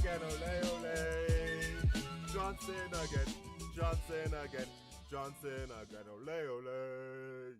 again, ole ole. Johnson again, Johnson again, Johnson again, ole ole.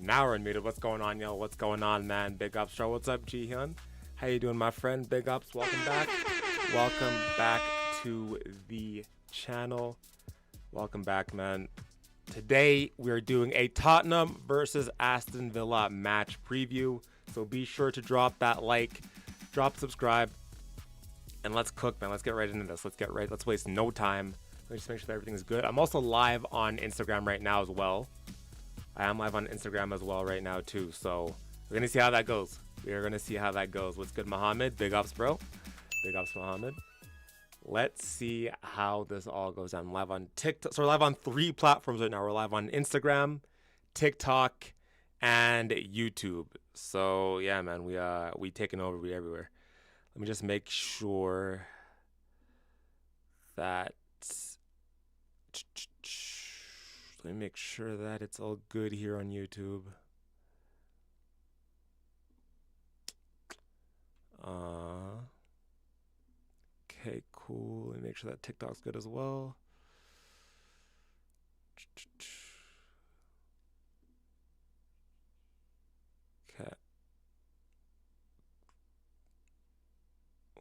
Now we're unmuted. What's going on, yo? What's going on, man? Big ups, bro. What's up, Jihyun? How you doing, my friend? Big ups. Welcome back. Welcome back to the channel. Welcome back, man. Today we're doing a Tottenham versus Aston Villa match preview. So be sure to drop that like, drop subscribe, and let's cook, man. Let's get right into this. Let's waste no time. Let me just make sure that everything's good. I'm also live on Instagram right now as well. I am live on Instagram as well right now too, so we're gonna see how that goes. What's good, Mohammed? Big ups, bro. Big ups, Mohammed. Let's see how this all goes down. I'm live on TikTok. So we're live on 3 platforms right now. We're live on Instagram, TikTok, and YouTube. So yeah, man, we taking over. We everywhere. Let me just make sure that. Let me make sure that it's all good here on YouTube. Okay, cool. Let me make sure that TikTok's good as well. Okay.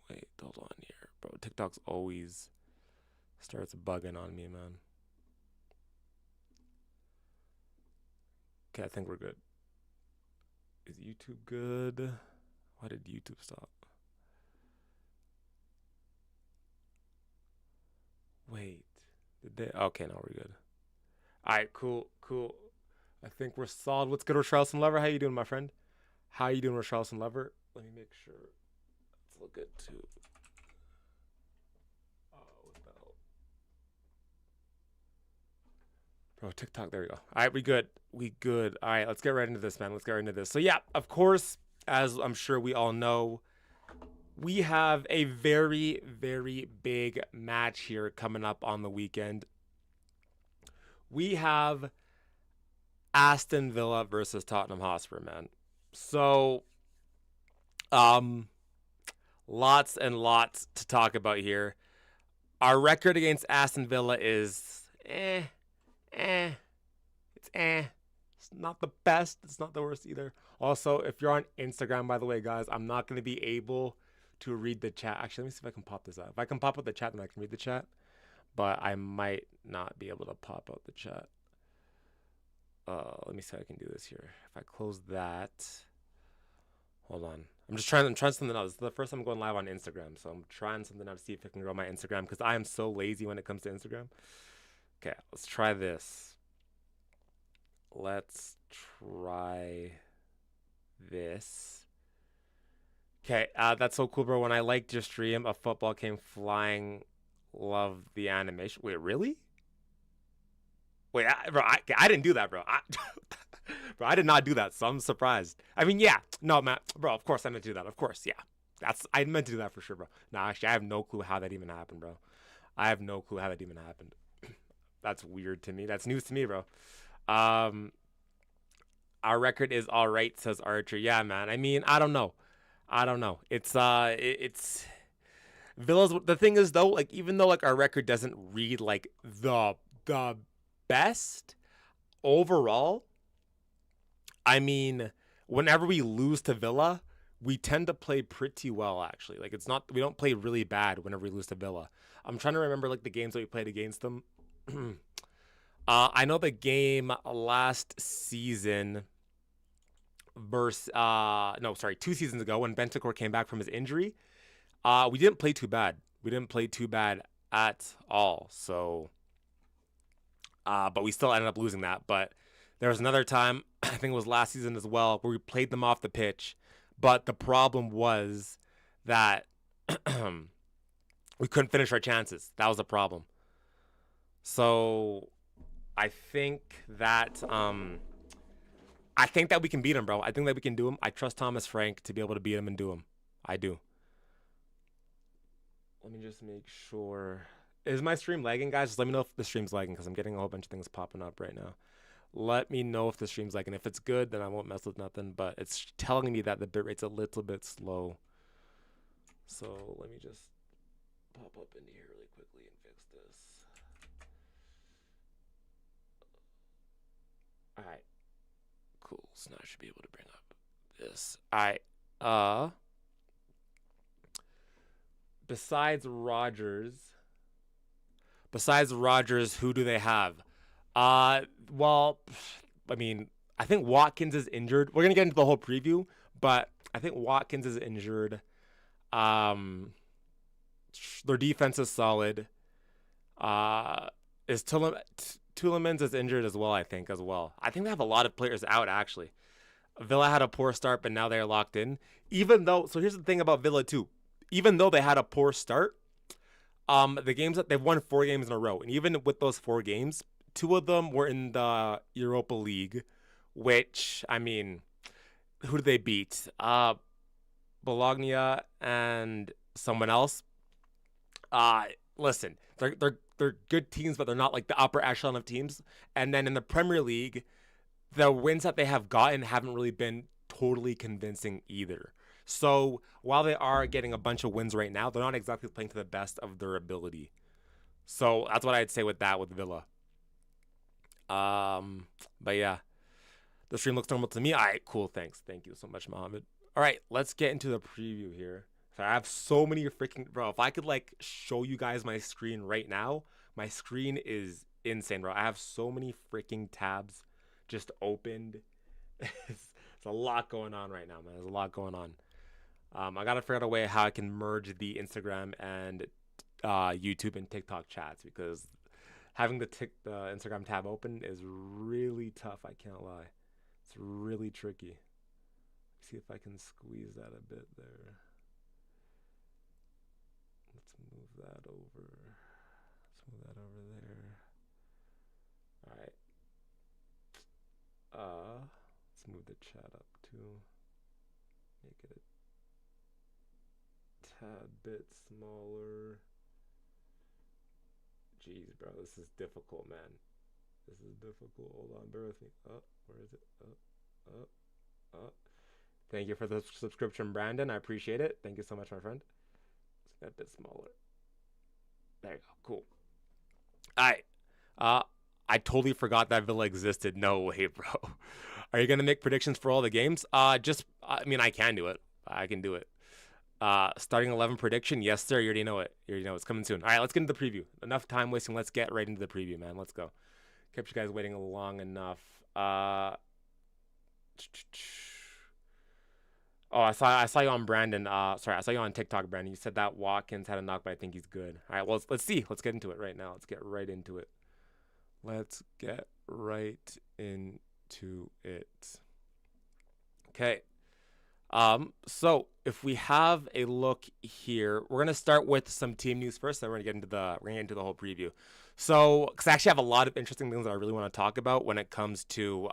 Wait, hold on here. Bro, TikTok's always starts bugging on me, man. Okay, I think we're good. Is YouTube good? Why did YouTube stop? Wait, did they? Okay, now we're good. All right, cool. I think we're solid. What's good, Richarlison Lover? How you doing, my friend? How you doing, Richarlison Lover? Let me make sure it's look good too. Oh, what the hell? Bro, TikTok, there we go. All right, we good. All right, let's get right into this, man. So yeah, of course, as I'm sure we all know, we have a very, very big match here coming up on the weekend. We have Aston Villa versus Tottenham Hotspur, man. So, lots and lots to talk about here. Our record against Aston Villa is It's not the best. It's not the worst either. Also, if you're on Instagram, by the way, guys, I'm not going to be able to read the chat. Actually, let me see if I can pop this out. If I can pop up the chat, then I can read the chat. But I might not be able to pop out the chat. Let me see if I can do this here. If I close that. Hold on. I'm trying something else. This is the first time I'm going live on Instagram. So I'm trying something out to see if I can grow my Instagram. Because I am so lazy when it comes to Instagram. Okay, let's try this. Let's try this. Okay, that's so cool, bro. When I liked your stream, a football came flying. Love the animation. Wait, really? Wait, I didn't do that, bro. Bro, I did not do that, so I'm surprised. I mean, yeah. No, man. Bro, of course I meant to do that. Of course, yeah. I meant to do that for sure, bro. No, actually, I have no clue how that even happened, bro. I have no clue how that even happened. That's weird to me. That's news to me, bro. Our record is all right, says Archer. Yeah, man. I mean, I don't know. It's Villa's. The thing is, though, like, even though like our record doesn't read like the best overall, I mean, whenever we lose to Villa, we tend to play pretty well, actually. Like, we don't play really bad whenever we lose to Villa. I'm trying to remember like the games that we played against them. I know the game last season versus 2 seasons ago when Bentancur came back from his injury. We didn't play too bad. At all. So, but we still ended up losing that. But there was another time, I think it was last season as well, where we played them off the pitch. But the problem was that we couldn't finish our chances. That was the problem. So I think that I think that we can beat him, bro. I think that we can do him. I trust Thomas Frank to be able to beat him and do him. I do. Let me just make sure. Is my stream lagging, guys? Just let me know if the stream's lagging because I'm getting a whole bunch of things popping up right now. Let me know if the stream's lagging. If it's good, then I won't mess with nothing. But it's telling me that the bitrate's a little bit slow. So let me just pop up into here really quickly and fix this. All right. Cool. So now I should be able to bring up this. All right. Besides Rogers, who do they have? Well, I mean, I think Watkins is injured. We're gonna get into the whole preview, but I think Watkins is injured. Their defense is solid. Is Tielemans is injured as well, I think, as well. I think they have a lot of players out, actually. Villa had a poor start, but now they're locked in. Even though, so here's the thing about Villa, too. Even though they had a poor start, the games that they've won 4 games in a row. And even with those 4 games, 2 of them were in the Europa League, which, I mean, who did they beat? Bologna and someone else. Listen, they're good teams, but they're not like the upper echelon of teams. And then in the Premier League, the wins that they have gotten haven't really been totally convincing either. So while they are getting a bunch of wins right now, they're not exactly playing to the best of their ability. So that's what I'd say with that with Villa. But yeah, the stream looks normal to me. All right, cool. Thanks. Thank you so much, Mohammed. All right, let's get into the preview here. So I have so many freaking, bro, if I could like show you guys my screen right now, my screen is insane, bro. I have so many freaking tabs just opened. It's a lot going on right now, man. There's a lot going on. I gotta figure out a way how I can merge the Instagram and YouTube and TikTok chats because having the Instagram tab open is really tough. I can't lie. It's really tricky. See if I can squeeze that a bit there. Let's move that over. Let's move that over there. All right. Let's move the chat up too. Make it a tad bit smaller. Jeez, bro, this is difficult, man. This is difficult. Hold on, bear with me. Where is it? Thank you for the subscription, Brandon. I appreciate it. Thank you so much, my friend. It's a bit smaller. There you go. Cool. All right. I totally forgot that Villa existed. No way, bro. Are you gonna make predictions for all the games? I mean, I can do it. I can do it. Starting 11 prediction. Yes, sir. You already know it. You already know it's coming soon. All right, let's get into the preview. Enough time wasting. Let's get right into the preview, man. Let's go. Kept you guys waiting long enough. I saw you on Brandon. Sorry, I saw you on TikTok, Brandon. You said that Watkins had a knock, but I think he's good. All right, well, let's see. Let's get into it right now. Let's get right into it. Okay. So if we have a look here, we're gonna start with some team news first. Then we're gonna get into the whole preview. So, because I actually have a lot of interesting things that I really want to talk about when it comes to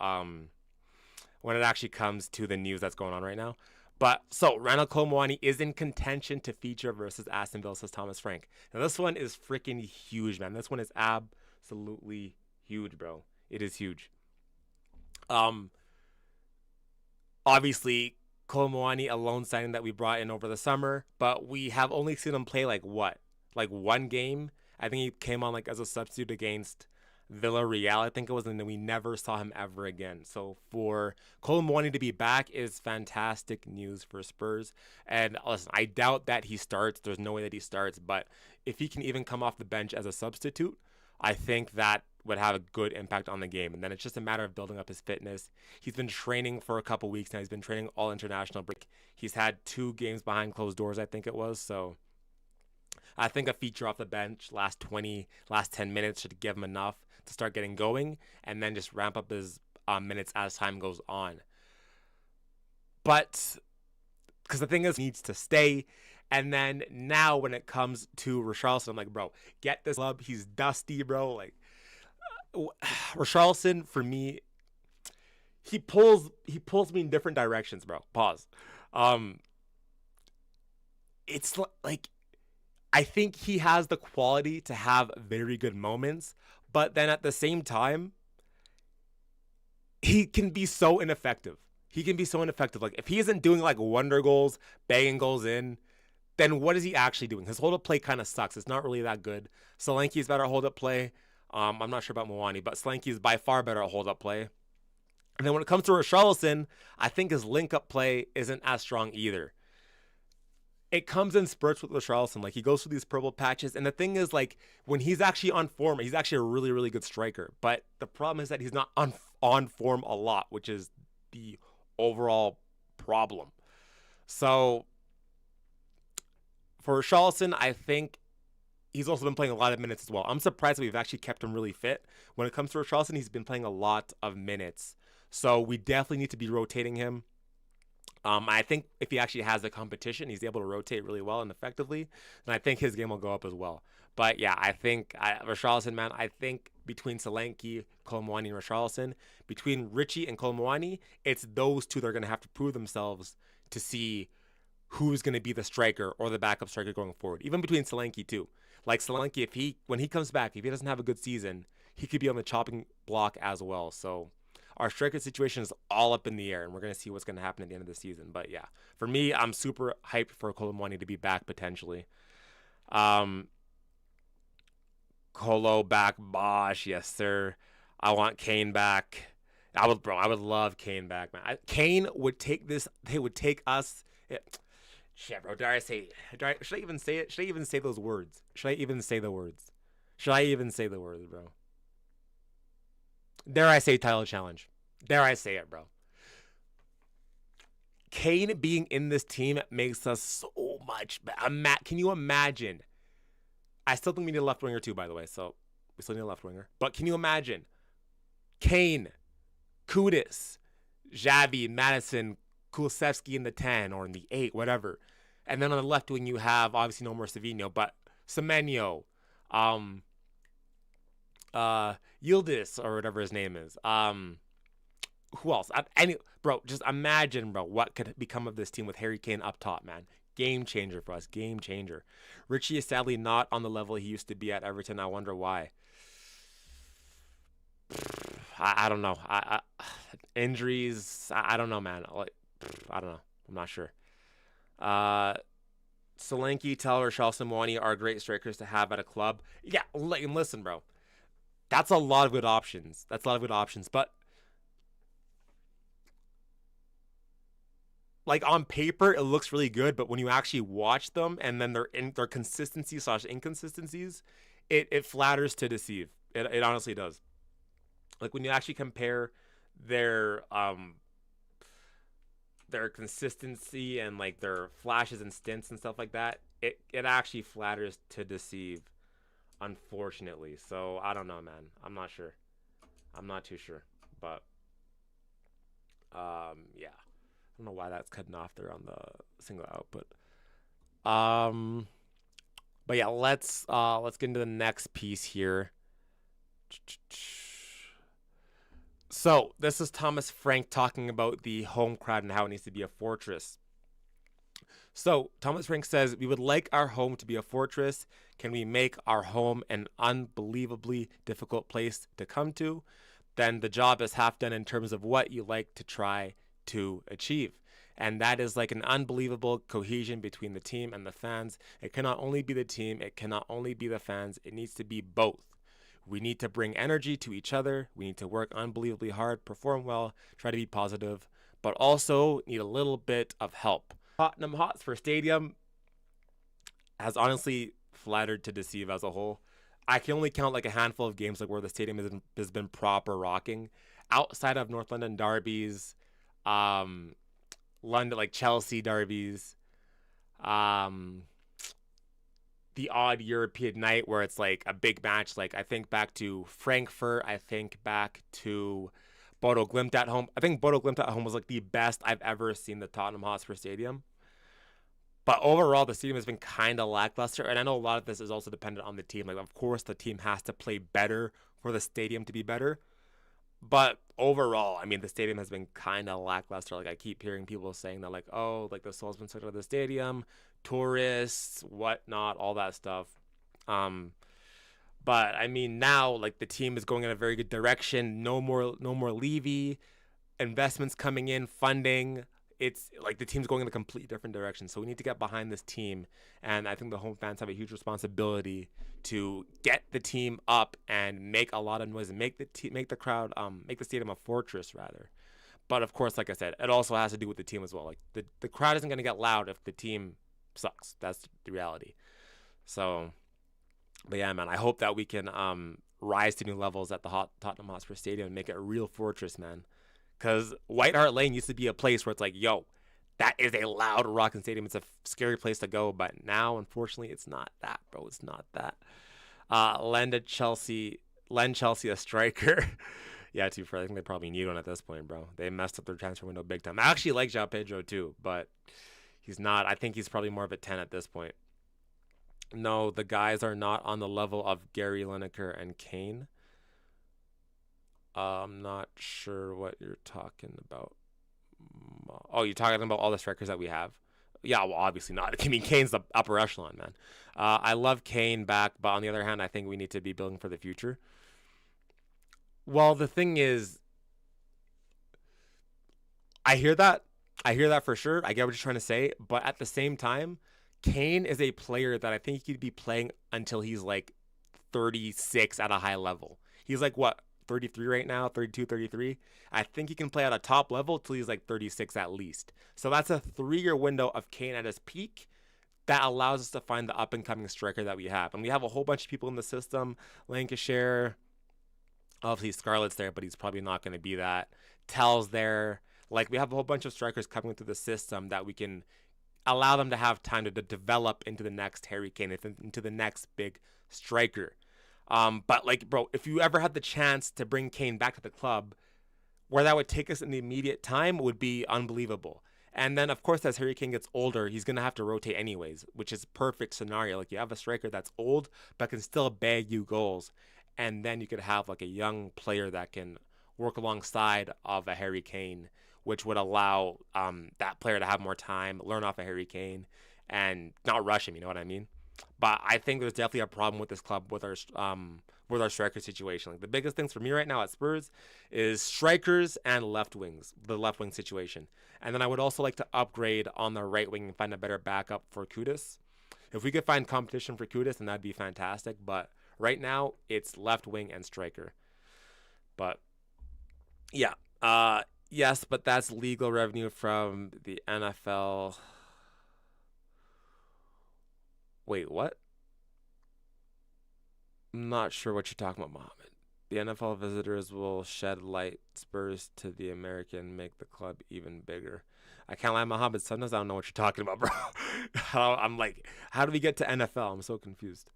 the news that's going on right now. But so Randall Colomwani is in contention to feature versus Aston Villa, says Thomas Frank. Now this one is freaking huge, man. This one is absolutely huge, bro. It is huge. Obviously, Colomwani, a loan signing that we brought in over the summer, but we have only seen him play like one game. I think he came on like as a substitute against Villarreal, I think it was, and then we never saw him ever again. So for Colomwani to be back is fantastic news for Spurs. And listen, I doubt that he starts. There's no way that he starts, but if he can even come off the bench as a substitute, I think that would have a good impact on the game. And then it's just a matter of building up his fitness. He's been training for a couple weeks now. He's been training all international break. He's had 2 games behind closed doors, I think it was. So I think a feature off the bench, last 10 minutes should give him enough to start getting going, and then just ramp up his minutes as time goes on. But because the thing is, he needs to stay. And then now when it comes to Richarlison, I'm like, bro, get this club. He's dusty, bro. Like, Richarlison, for me, he pulls me in different directions, bro. Pause. Um, it's like I think he has the quality to have very good moments, but then at the same time, he can be so ineffective. He can be so ineffective. Like if he isn't doing like wonder goals, banging goals in, then what is he actually doing? His hold up play kind of sucks. It's not really that good. Solanke's better at hold up play. I'm not sure about Mwani, but Solanke is by far better at hold up play. And then when it comes to Richarlison, I think his link up play isn't as strong either. It comes in spurts with Richarlison. Like he goes through these purple patches, and the thing is, like when he's actually on form, he's actually a really, really good striker. But the problem is that he's not on form a lot, which is the overall problem. So for Richarlison, I think he's also been playing a lot of minutes as well. I'm surprised that we've actually kept him really fit. When it comes to Richarlison, he's been playing a lot of minutes. So we definitely need to be rotating him. I think if he actually has the competition, he's able to rotate really well and effectively. And I think his game will go up as well. But yeah, I think Richarlison, man, I think between Solanke, Kolo Muani, and Richarlison, between Richie and Kolo Muani, it's those two that are going to have to prove themselves to see who's going to be the striker or the backup striker going forward. Even between Solanke too. Like Solanke, when he comes back, if he doesn't have a good season, he could be on the chopping block as well. So our striker situation is all up in the air, and we're going to see what's going to happen at the end of the season. But yeah, for me, I'm super hyped for Kolo Muani to be back potentially. Kolo back, Bosh, yes sir. I want Kane back. I would love Kane back, man. Kane would take this. They would take us. Shit, bro. Should I even say it? Should I even say those words? Should I even say the words? Should I even say the words, bro? Dare I say title challenge? Dare I say it, bro? Kane being in this team makes us so much better. Can you imagine? I still think we need a left winger too, by the way. So we still need a left winger. But can you imagine? Kane, Kudus, Xavi, Madison, Kulusevski in the 10 or in the 8, whatever. And then on the left wing, you have obviously no more Savinho, but Semenyo, Yildiz or whatever his name is. Who else? Bro, just imagine, bro, what could become of this team with Harry Kane up top, man. Game changer for us. Game changer. Richie is sadly not on the level he used to be at Everton. I wonder why. I don't know. Injuries. I don't know, man. I don't know. I'm not sure. Solanke, Teller, Richarlison, Muani are great strikers to have at a club. Yeah, listen, bro. That's a lot of good options. But like on paper, it looks really good. But when you actually watch them and then their consistency / inconsistencies, it flatters to deceive. It honestly does. Like when you actually compare their consistency and like their flashes and stints and stuff like that, it actually flatters to deceive, unfortunately. So I don't know, man. I'm not sure. I'm not too sure. But yeah. I don't know why that's cutting off there on the single output. But yeah, let's get into the next piece here. So this is Thomas Frank talking about the home crowd and how it needs to be a fortress. So Thomas Frank says, we would like our home to be a fortress. Can we make our home an unbelievably difficult place to come to? Then the job is half done in terms of what you like to try to achieve. And that is like an unbelievable cohesion between the team and the fans. It cannot only be the team. It cannot only be the fans. It needs to be both. We need to bring energy to each other. We need to work unbelievably hard, perform well, try to be positive, but also need a little bit of help. Tottenham Hotspur Stadium has honestly flattered to deceive as a whole. I can only count like a handful of games like where the stadium has been proper rocking. Outside of North London derbies, London like Chelsea derbies, the odd European night where it's like a big match. Like I think back to Frankfurt. I think back to Bodo Glimt at home. I think Bodo Glimt at home was like the best I've ever seen the Tottenham Hotspur Stadium. But overall, the stadium has been kind of lackluster. And I know a lot of this is also dependent on the team. Like, of course, the team has to play better for the stadium to be better. But overall, I mean, the stadium has been kind of lackluster. Like I keep hearing people saying that, like, oh, like the soul's been sucked out of the stadium, tourists, whatnot, all that stuff. Um, but I mean, now like the team is going in a very good direction. No more Levy, investments coming in, funding. It's like the team's going in a completely different direction. So we need to get behind this team, and I think the home fans have a huge responsibility to get the team up and make a lot of noise and make the crowd make the stadium a fortress rather. But of course, like I said, it also has to do with the team as well. Like the crowd isn't going to get loud if the team sucks. That's the reality. So, but yeah, man, I hope that we can rise to new levels at the Tottenham Hotspur Stadium and make it a real fortress, man. Because White Hart Lane used to be a place where it's like, yo, that is a loud rocking stadium. It's a scary place to go. But now, unfortunately, it's not that, bro. It's not that. Lend Chelsea a striker. Yeah, too fair. I think they probably need one at this point, bro. They messed up their transfer window big time. I actually like João Pedro too, but he's not. I think he's probably more of a 10 at this point. No, the guys are not on the level of Gary Lineker and Kane. I'm not sure what you're talking about. Oh, you're talking about all the strikers that we have? Yeah, well, obviously not. I mean, Kane's the upper echelon, man. I love Kane back, but on the other hand, I think we need to be building for the future. Well, the thing is, I hear that. I hear that for sure. I get what you're trying to say, but at the same time, Kane is a player that I think he could be playing until he's like 36 at a high level. He's like what, 33 right now, 32, 33. I think he can play at a top level till he's like 36 at least. So that's a 3-year window of Kane at his peak that allows us to find the up and coming striker that we have. And we have a whole bunch of people in the system. Lancashire, obviously Scarlett's there, but he's probably not going to be that. Tell's there. Like we have a whole bunch of strikers coming into the system that we can allow them to have time to develop into the next Harry Kane, into the next big striker. But like, bro, if you ever had the chance to bring Kane back to the club, where that would take us in the immediate time would be unbelievable. And then, of course, as Harry Kane gets older, he's gonna have to rotate anyways, which is a perfect scenario. Like you have a striker that's old but can still bag you goals, and then you could have like a young player that can work alongside of a Harry Kane, which would allow that player to have more time, learn off of Harry Kane, and not rush him. You know what I mean? But I think there's definitely a problem with this club with our striker situation. Like the biggest things for me right now at Spurs is strikers and left wings, the left wing situation. And then I would also like to upgrade on the right wing and find a better backup for Kudus. If we could find competition for Kudus, then that'd be fantastic. But right now it's left wing and striker. But yeah, yes, but that's legal revenue from the NFL. Wait, what? I'm not sure what you're talking about, Mohammed. The NFL visitors will shed light Spurs to the American, make the club even bigger. I can't lie, Mohammed. Sometimes I don't know what you're talking about, bro. I'm like, how do we get to NFL? I'm so confused.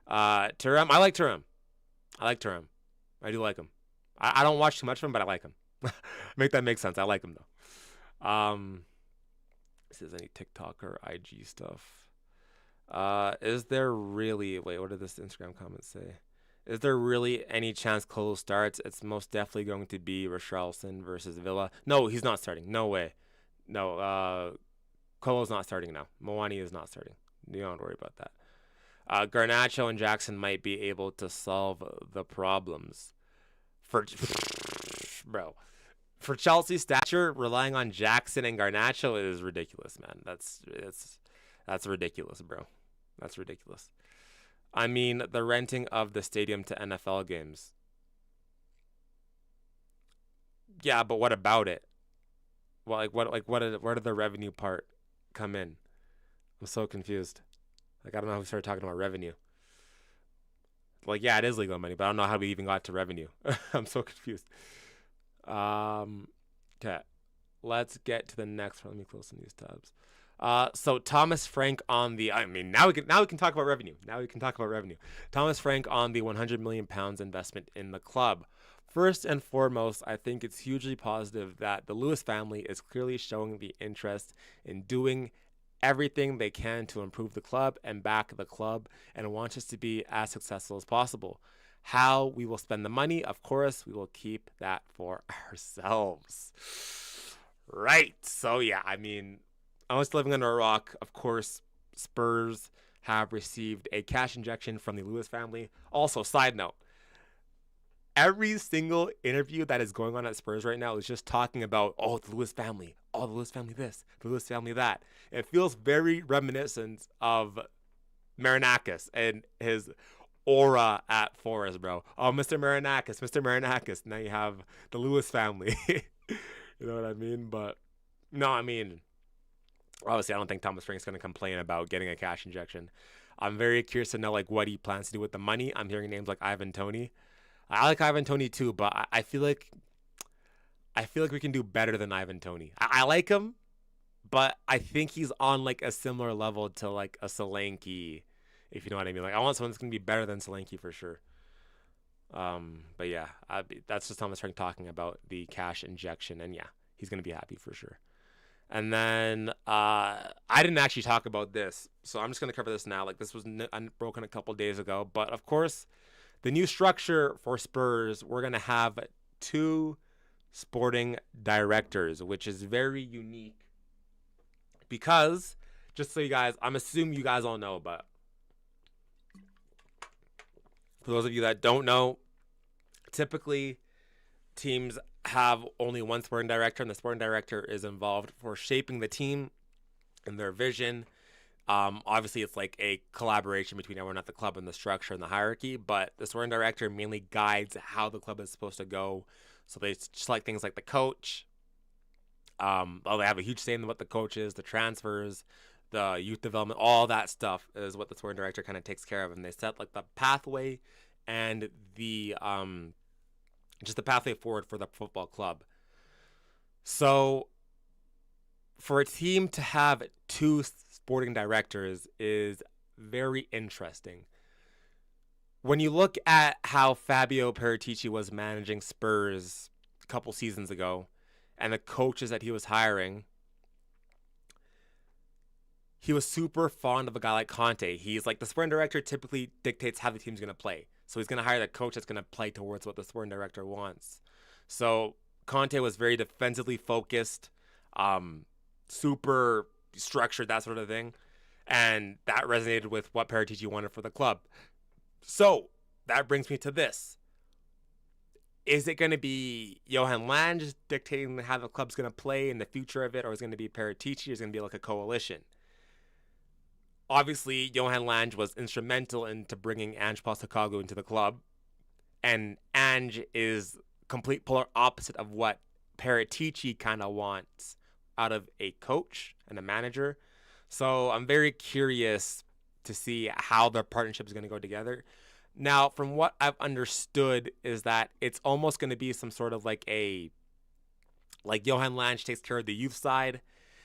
Turam, I like Turam. I like Turam. I do like him. I don't watch too much of him, but I like him. Make that make sense. I like him though. If there's any TikTok or IG stuff. Is there really, wait, what did this Instagram comment say? Is there really any chance Colo starts? It's most definitely going to be Richarlison versus Villa. No, he's not starting. No way. No, Colo's not starting now. Moani is not starting. You don't worry about that. Garnacho and Jackson might be able to solve the problems. Bro, for Chelsea's stature, relying on Jackson and Garnacho is ridiculous, man. That's ridiculous, bro. That's ridiculous. I mean, the renting of the stadium to NFL games. Yeah, but what about it? Well, where did the revenue part come in? I'm so confused. Like, I don't know how we started talking about revenue. Like, yeah, it is legal money, but I don't know how we even got to revenue. I'm so confused. Okay, let's get to the next one. Let me close some of these tabs. So Thomas Frank on the, I mean, now we can talk about revenue. Thomas Frank on the 100 million pounds investment in the club. First and foremost, I think it's hugely positive that the Lewis family is clearly showing the interest in doing everything they can to improve the club and back the club and wants us to be as successful as possible. How we will spend the money, of course, we will keep that for ourselves. Right. So, yeah, I mean, unless living under a rock, of course, Spurs have received a cash injection from the Lewis family. Also, side note, every single interview that is going on at Spurs right now is just talking about, oh, the Lewis family, oh, the Lewis family this, the Lewis family that. It feels very reminiscent of Marinakis and his aura at Forest, bro. Oh, Mr. Marinakis, Mr. Marinakis. Now you have the Lewis family. You know what I mean? But no, I mean, obviously, I don't think Thomas Frank's going to complain about getting a cash injection. I'm very curious to know like what he plans to do with the money. I'm hearing names like Ivan Toney. I like Ivan Toney too, but I feel like we can do better than Ivan Toney. I like him, but I think he's on like a similar level to like a Solanke, if you know what I mean. Like I want someone that's gonna be better than Solanke for sure. But yeah, that's just Thomas Frank talking about the cash injection, and yeah, he's gonna be happy for sure. And then I didn't actually talk about this, so I'm just gonna cover this now. Like this was broken a couple days ago, but of course, the new structure for Spurs, we're gonna have two sporting directors, which is very unique because, just so you guys, I'm assuming you guys all know, but for those of you that don't know, typically teams have only one sporting director, and the sporting director is involved for shaping the team and their vision. Obviously, it's like a collaboration between everyone at the club and the structure and the hierarchy, but the sporting director mainly guides how the club is supposed to go. So they select things like the coach. They have a huge say in what the coach is, the transfers, the youth development, all that stuff is what the sporting director kind of takes care of, and they set like the pathway and the just the pathway forward for the football club. So for a team to have two sporting directors is very interesting. When you look at how Fabio Paratici was managing Spurs a couple seasons ago and the coaches that he was hiring, he was super fond of a guy like Conte. He's like, the sporting director typically dictates how the team's going to play. So he's going to hire the coach that's going to play towards what the sporting director wants. So Conte was very defensively focused, super structured, that sort of thing. And that resonated with what Paratici wanted for the club. So that brings me to this. Is it going to be Johan Lange dictating how the club's going to play and the future of it, or is it going to be Paratici, or is it going to be like a coalition? Obviously, Johan Lange was instrumental into bringing Ange Postecoglou into the club, and Ange is complete polar opposite of what Paratici kind of wants out of a coach and a manager. So I'm very curious to see how their partnership is going to go together. Now, from what I've understood is that it's almost going to be some sort of like Johan Lange takes care of the youth side,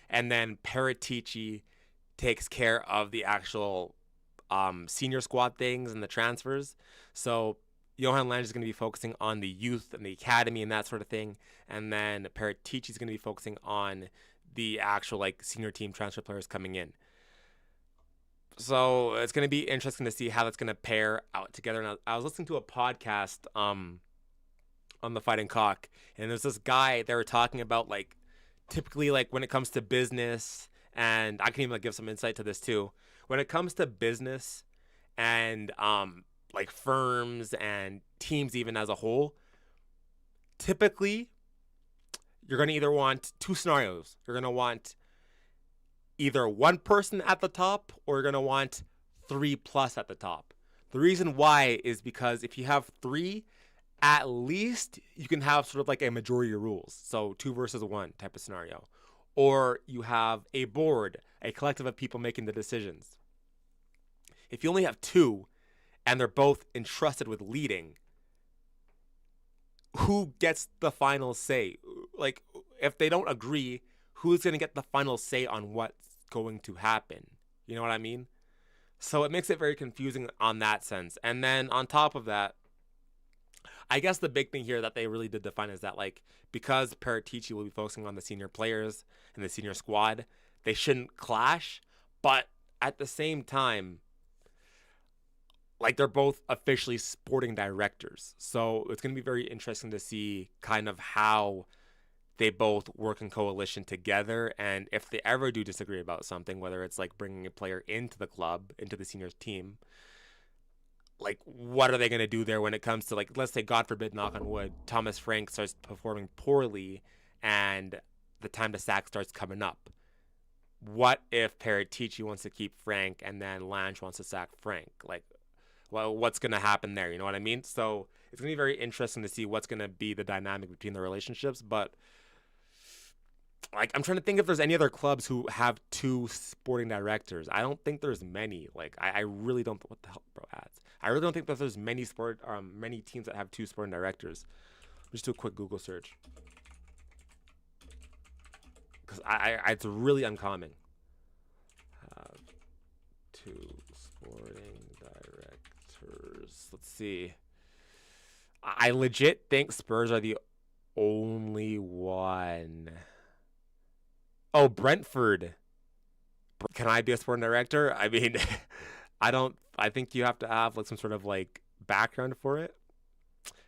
and then Paratici takes care of the actual senior squad things and the transfers. So Johan Lange is going to be focusing on the youth and the academy and that sort of thing, and then Paratici is going to be focusing on the actual like senior team transfer players coming in. So it's going to be interesting to see how that's going to pair out together. And I was listening to a podcast on the Fighting Cock, and there's this guy, they were talking about like typically like when it comes to business, and I can even like give some insight to this too. When it comes to business and like firms and teams even as a whole, typically you're going to either want two scenarios. You're going to want either one person at the top, or you're going to want 3+ at the top. The reason why is because if you have 3, at least you can have sort of like a majority of rules. So 2 versus 1 type of scenario. Or you have a board, a collective of people making the decisions. If you only have 2 and they're both entrusted with leading, who gets the final say? Like, if they don't agree, who's going to get the final say on what's going to happen? You know what I mean? So it makes it very confusing on that sense. And then on top of that, I guess the big thing here that they really did define is that, like, because Paratici will be focusing on the senior players and the senior squad, they shouldn't clash. But at the same time, like they're both officially sporting directors. So it's going to be very interesting to see kind of how they both work in coalition together, and if they ever do disagree about something, whether it's like bringing a player into the club, into the seniors team, like what are they going to do there when it comes to, like, let's say God forbid, knock on wood, Thomas Frank starts performing poorly and the time to sack starts coming up. What if Paratici wants to keep Frank and then Lange wants to sack Frank? Like, well, what's going to happen there? You know what I mean? So it's going to be very interesting to see what's going to be the dynamic between the relationships. But like, I'm trying to think if there's any other clubs who have two sporting directors. I don't think there's many. Like, I really don't. What the hell, bro? Ads. I really don't think that there's many teams that have two sporting directors. Just do a quick Google search because it's really uncommon. Have two sporting directors. Let's see. I legit think Spurs are the only one. Oh, Brentford. Can I be a sporting director? I mean, I don't. I think you have to have like some sort of like background for it.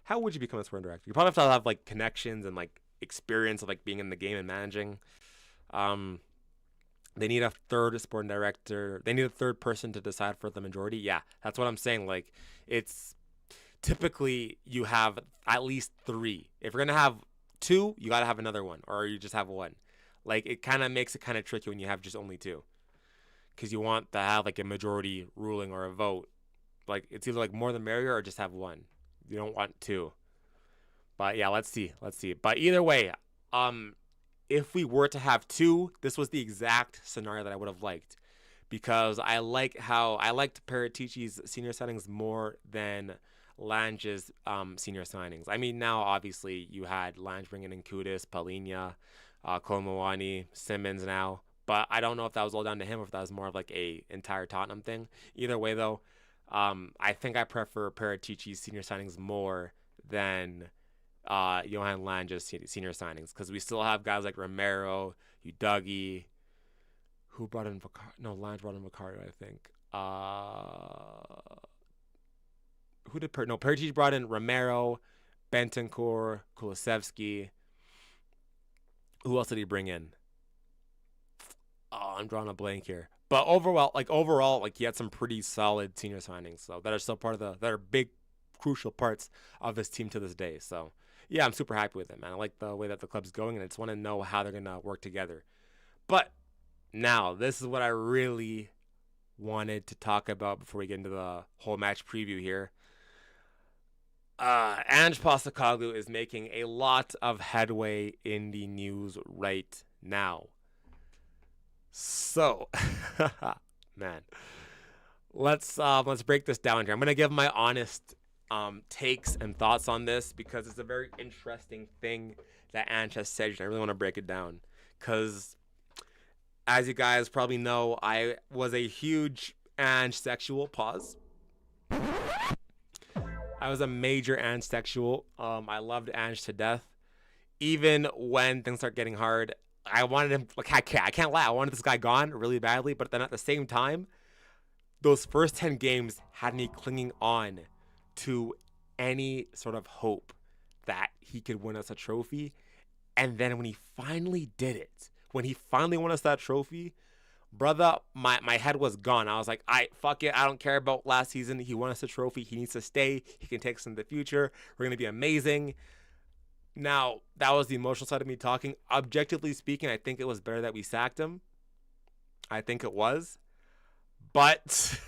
How would you become a sporting director? You probably have to have like connections and like experience of like being in the game and managing. Um, they need a third sporting director. They need a third person to decide for the majority. Yeah, that's what I'm saying. Like, it's typically you have at least three. If you're gonna have two, you gotta have another one, or you just have one. Like, it kind of makes it kind of tricky when you have just only two, because you want to have like a majority ruling or a vote. Like, it's either like more the merrier or just have one. You don't want two. But yeah, let's see. But either way, if we were to have two, this was the exact scenario that I would have liked, because I liked Paratici's senior signings more than Lange's senior signings. I mean, now obviously you had Lange bringing in Kudus, Palhinha, Kolomouani, Simmons now, but I don't know if that was all down to him or if that was more of like a entire Tottenham thing. Either way though, I think I prefer Paratici's senior signings more than Johan Lange's senior signings, because we still have guys like Romero, Udogie, who brought in Lange brought in Vicario, I think. Paratici brought in Romero, Bentancur, Kulusevski. Who else did he bring in? Oh, I'm drawing a blank here. But overall, he had some pretty solid senior signings, so that are still that are big, crucial parts of this team to this day. So yeah, I'm super happy with it, man. I like the way that the club's going, and I just want to know how they're gonna work together. But now, this is what I really wanted to talk about before we get into the whole match preview here. Ange Postecoglou is making a lot of headway in the news right now. So, man, let's break this down here. I'm gonna give my honest takes and thoughts on this, because it's a very interesting thing that Ange has said, and I really want to break it down. Because, as you guys probably know, I was a huge Ange sexual. Pause. I was a major Ange sexual. I loved Ange to death. Even when things start getting hard, I wanted him. Like, I can't lie. I wanted this guy gone really badly. But then at the same time, those first 10 games had me clinging on to any sort of hope that he could win us a trophy. And then when he finally did it, when he finally won us that trophy, brother, my head was gone. I was like, fuck it. I don't care about last season. He won us a trophy. He needs to stay. He can take us in the future. We're going to be amazing. Now, that was the emotional side of me talking. Objectively speaking, I think it was better that we sacked him. I think it was. But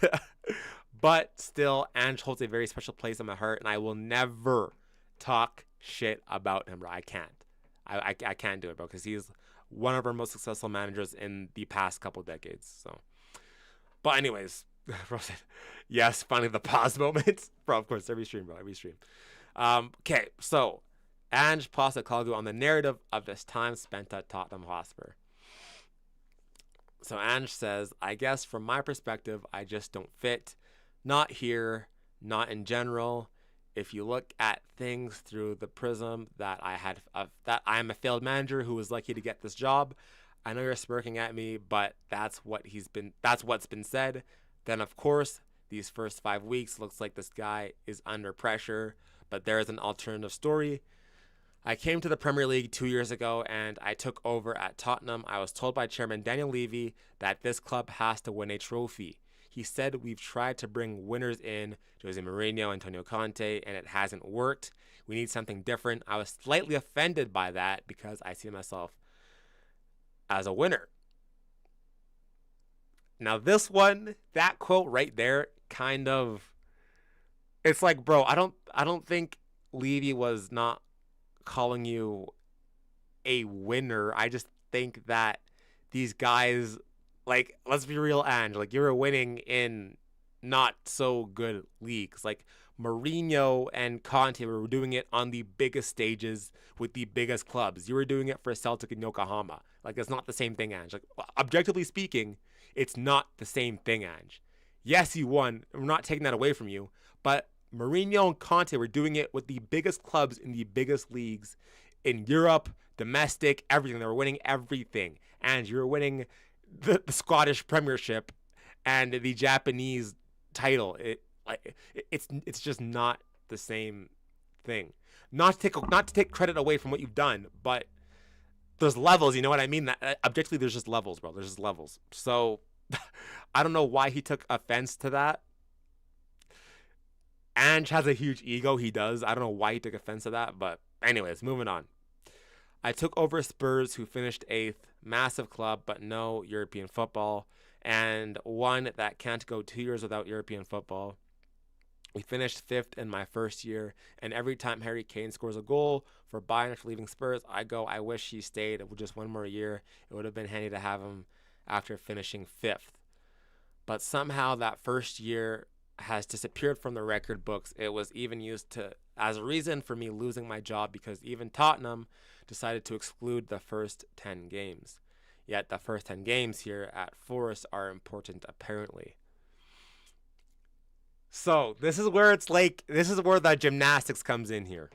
but still, Ange holds a very special place in my heart, and I will never talk shit about him, bro. I can't. I can't do it, bro, because he's one of our most successful managers in the past couple decades. So, but anyways, bro said, yes, finally the pause moment, bro. Of course, every stream, bro, every stream. Okay, so Ange Postecoglou on the narrative of his time spent at Tottenham Hotspur. So Ange says, I guess from my perspective, I just don't fit. Not here, not in general. If you look at things through the prism that that I am a failed manager who was lucky to get this job. I know you're smirking at me, but that's what's been said. Then of course these first 5 weeks. Looks like this guy is under pressure, but there is an alternative story. I came to the Premier League 2 years ago and I took over at Tottenham. I was told by Chairman Daniel Levy that this club has to win a trophy. He said we've tried to bring winners in, Jose Mourinho, Antonio Conte, and it hasn't worked. We need something different. I was slightly offended by that because I see myself as a winner. Now this one, that quote right there, kind of, it's like, bro, I don't think Levy was not calling you a winner. I just think that these guys, like, let's be real, Ange, like, you were winning in not so good leagues. Like, Mourinho and Conte were doing it on the biggest stages with the biggest clubs. You were doing it for Celtic and Yokohama. Like, it's not the same thing, Ange. Like, objectively speaking, it's not the same thing, Ange. Yes, you won. We're not taking that away from you, but Mourinho and Conte were doing it with the biggest clubs in the biggest leagues in Europe, domestic, everything. They were winning everything. And you were winning the Scottish Premiership and the Japanese title. It's just not the same thing. Not to take credit away from what you've done, but there's levels. You know what I mean? That objectively, there's just levels, bro. There's just levels. So I don't know why he took offense to that. Ange has a huge ego. He does. I don't know why he took offense to that. But anyways, moving on. I took over Spurs, who finished 8th. Massive club, but no European football. And one that can't go 2 years without European football. We finished 5th in my first year. And every time Harry Kane scores a goal for Bayern after leaving Spurs, I go, I wish he stayed with just one more year. It would have been handy to have him after finishing 5th. But somehow that first year has disappeared from the record books. It was even used as a reason for me losing my job because even Tottenham decided to exclude the first 10 games. Yet the first 10 games here at Forest are important apparently. So this is where the gymnastics comes in here.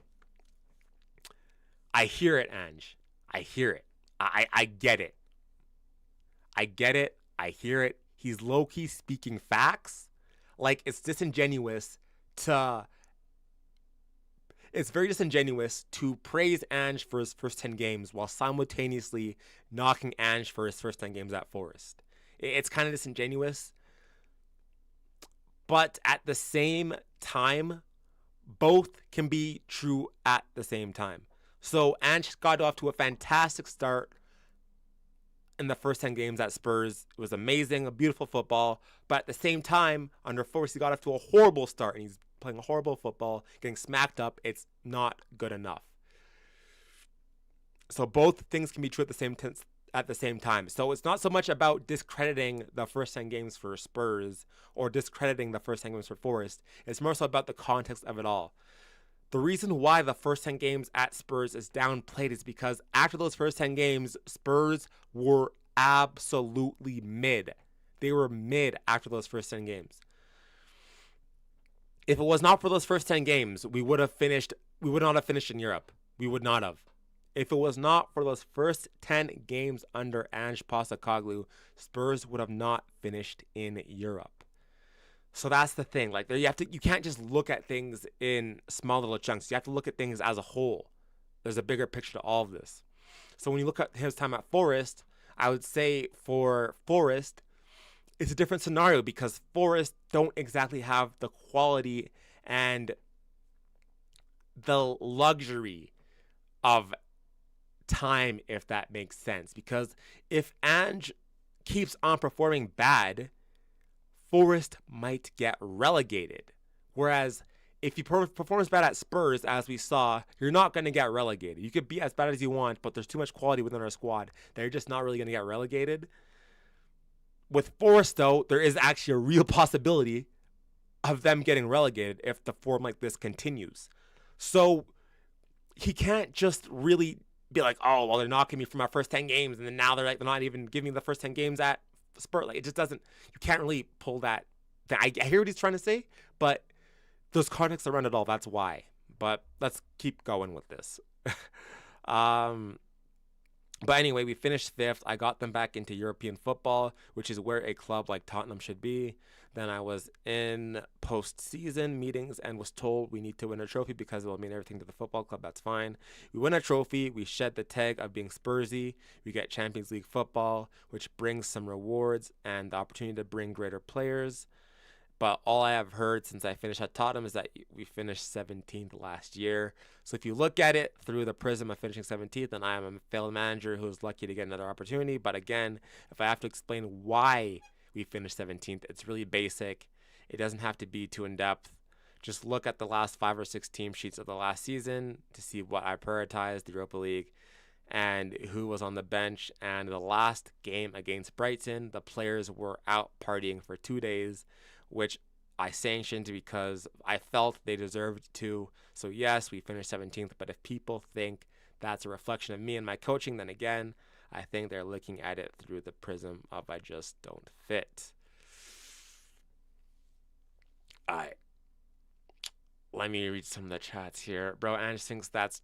I hear it, Ange. I hear it. I get it. I get it. I hear it. He's low-key speaking facts. Like, it's very disingenuous to praise Ange for his first 10 games while simultaneously knocking Ange for his first 10 games at Forest. It's kind of disingenuous. But at the same time, both can be true at the same time. So Ange got off to a fantastic start in the first 10 games at Spurs. It was amazing, a beautiful football. But at the same time, under Forest, he got off to a horrible start. And he's playing a horrible football, getting smacked up. It's not good enough. So both things can be true at the same time. So it's not so much about discrediting the first 10 games for Spurs or discrediting the first 10 games for Forest. It's more so about the context of it all. The reason why the first 10 games at Spurs is downplayed is because after those first 10 games, Spurs were absolutely mid. They were mid after those first 10 games. If it was not for those first 10 games, we would not have finished in Europe. We would not have. If it was not for those first 10 games under Ange Postecoglou, Spurs would have not finished in Europe. So that's the thing. Like, you can't just look at things in small little chunks. You have to look at things as a whole. There's a bigger picture to all of this. So when you look at his time at Forest, I would say for Forest, it's a different scenario because Forest don't exactly have the quality and the luxury of time, if that makes sense. Because if Ange keeps on performing bad, Forest might get relegated. Whereas if he performs bad at Spurs, as we saw, you're not going to get relegated. You could be as bad as you want, but there's too much quality within our squad that you're just not really going to get relegated. With Forest, though, there is actually a real possibility of them getting relegated if the form like this continues. So he can't just really be like, oh, well, they're knocking me for my first 10 games, and then now they're not even giving me the first 10 games at Spurs. Like, it just doesn't, you can't really pull that. I hear what he's trying to say, but there's context around it all. That's why. But let's keep going with this. But anyway, we finished fifth. I got them back into European football, which is where a club like Tottenham should be. Then I was in post-season meetings and was told we need to win a trophy because it will mean everything to the football club. That's fine. We win a trophy. We shed the tag of being Spursy. We get Champions League football, which brings some rewards and the opportunity to bring greater players. But all I have heard since I finished at Tottenham is that we finished 17th last year. So if you look at it through the prism of finishing 17th, then I am a failed manager who is lucky to get another opportunity. But again, if I have to explain why we finished 17th, it's really basic. It doesn't have to be too in-depth. Just look at the last 5 or 6 team sheets of the last season to see what I prioritized, the Europa League, and who was on the bench. And the last game against Brighton, the players were out partying for 2 days, which I sanctioned because I felt they deserved to. So yes, we finished 17th, but if people think that's a reflection of me and my coaching, then again, I think they're looking at it through the prism of I just don't fit. Alright. Let me read some of the chats here. Bro, Ange thinks that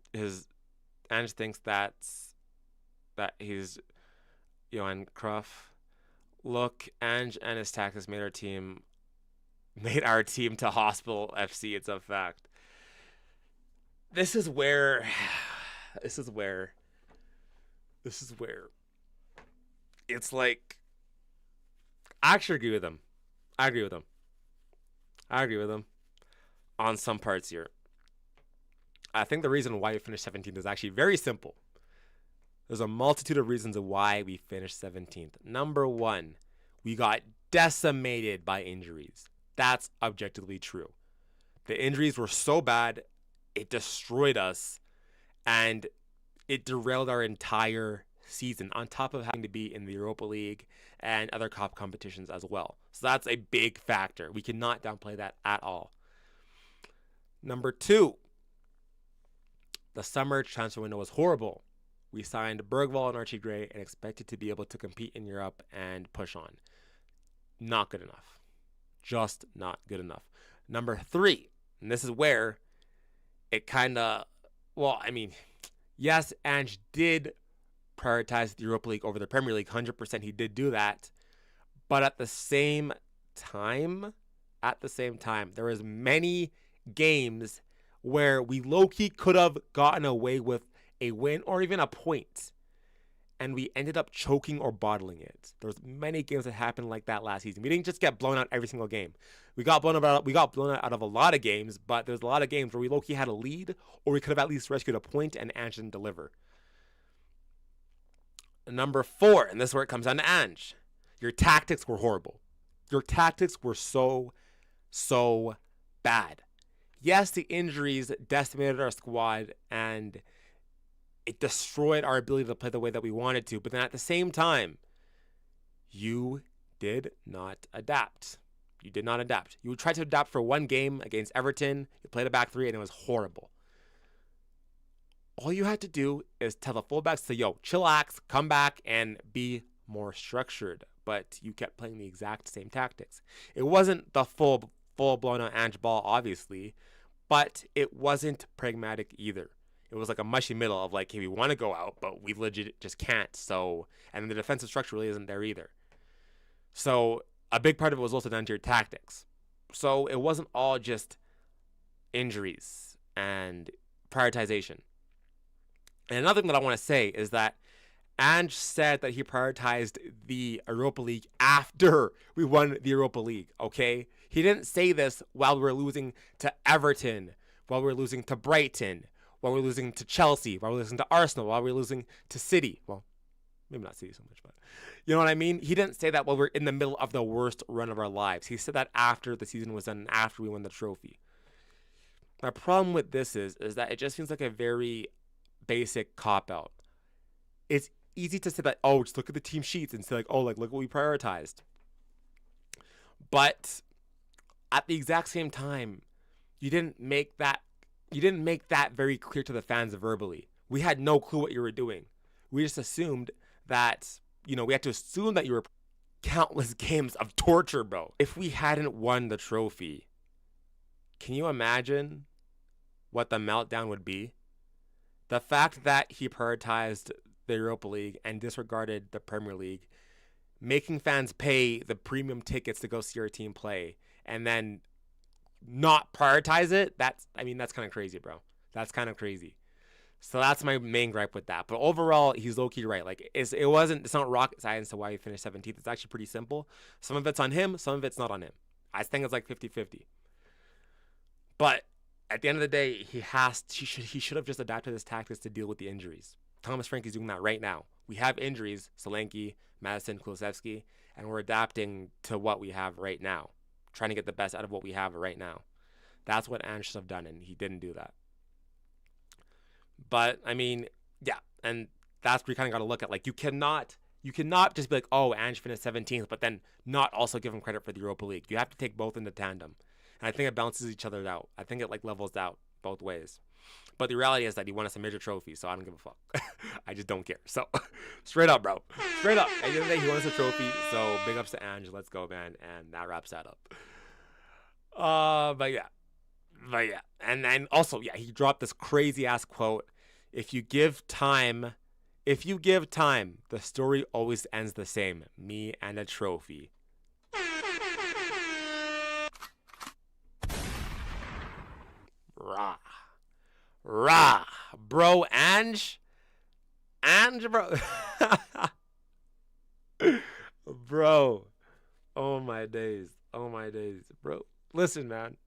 he's Johan Cruyff. Look, Ange and his tactics made our team to Hospital FC. It's a fact. This is where it's like, I actually agree with him. I agree with him on some parts here. I think the reason why we finished 17th is actually very simple. There's a multitude of reasons why we finished 17th. Number one, we got decimated by injuries. That's objectively true. The injuries were so bad, it destroyed us, and it derailed our entire season, on top of having to be in the Europa League and other cup competitions as well. So that's a big factor. We cannot downplay that at all. Number two, the summer transfer window was horrible. We signed Bergvall and Archie Gray and expected to be able to compete in Europe and push on. Not good enough. Just not good enough. Number three, and this is where it kind of, yes, Ange did prioritize the Europa League over the Premier League. 100% he did do that. But at the same time, there was many games where we low-key could have gotten away with a win or even a point, and we ended up choking or bottling it. There's many games that happened like that last season. We didn't just get blown out every single game. We got blown out of a lot of games, but there's a lot of games where we low-key had a lead, or we could have at least rescued a point, and Ange didn't deliver. Number four, and this is where it comes down to Ange. Your tactics were horrible. Your tactics were so bad. Yes, the injuries decimated our squad, and it destroyed our ability to play the way that we wanted to. But then at the same time, you did not adapt. You tried to adapt for one game against Everton. You played a back three, and it was horrible. All you had to do is tell the fullbacks to, chillax, come back, and be more structured. But you kept playing the exact same tactics. It wasn't the full-blown Ange ball, obviously, but it wasn't pragmatic either. It was like a mushy middle of like, hey, we want to go out, but we legit just can't. So, and the defensive structure really isn't there either. So a big part of it was also down to your tactics. So it wasn't all just injuries and prioritization. And another thing that I want to say is that Ange said that he prioritized the Europa League after we won the Europa League, okay? He didn't say this while we were losing to Everton, while we were losing to Brighton, while we were losing to Chelsea, while we were losing to Arsenal, while we were losing to City. Well, maybe not City so much, but you know what I mean? He didn't say that while we were in the middle of the worst run of our lives. He said that after the season was done and after we won the trophy. My problem with this is that it just seems like a very basic cop-out. It's easy to say that, just look at the team sheets and say like, look what we prioritized. But at the exact same time, you didn't make that very clear to the fans verbally. We had no clue what you were doing. We just assumed that, we had to assume that you were countless games of torture, bro. If we hadn't won the trophy, can you imagine what the meltdown would be? The fact that he prioritized the Europa League and disregarded the Premier League, making fans pay the premium tickets to go see your team play, and then not prioritize it, that's kind of crazy, bro. That's kind of crazy. So that's my main gripe with that. But overall, he's low-key right. Like, it's not rocket science to why he finished 17th. It's actually pretty simple. Some of it's on him, some of it's not on him. I think it's like 50-50. But at the end of the day, he should have just adapted his tactics to deal with the injuries. Thomas Frankie's doing that right now. We have injuries, Solanke, Madison, Kulusevski, and we're adapting to what we have right now, trying to get the best out of what we have right now. That's what Ange should have done, and he didn't do that. But I mean, yeah, and that's where you kind of got to look at, like, you cannot just be like, oh, Ange finished 17th, but then not also give him credit for the Europa League. You have to take both into tandem, and I think it balances each other out. I think it like levels out both ways. But the reality is that he won us a major trophy, so I don't give a fuck. I just don't care. So, straight up, bro. Straight up. At the end of the day, he won us a trophy, so big ups to Ange. Let's go, man. And that wraps that up. But yeah. And then also, yeah, he dropped this crazy-ass quote. If you give time, the story always ends the same. Me and a trophy. Rah. Bro, Ange, bro. Bro. Oh my days. Bro, listen, man.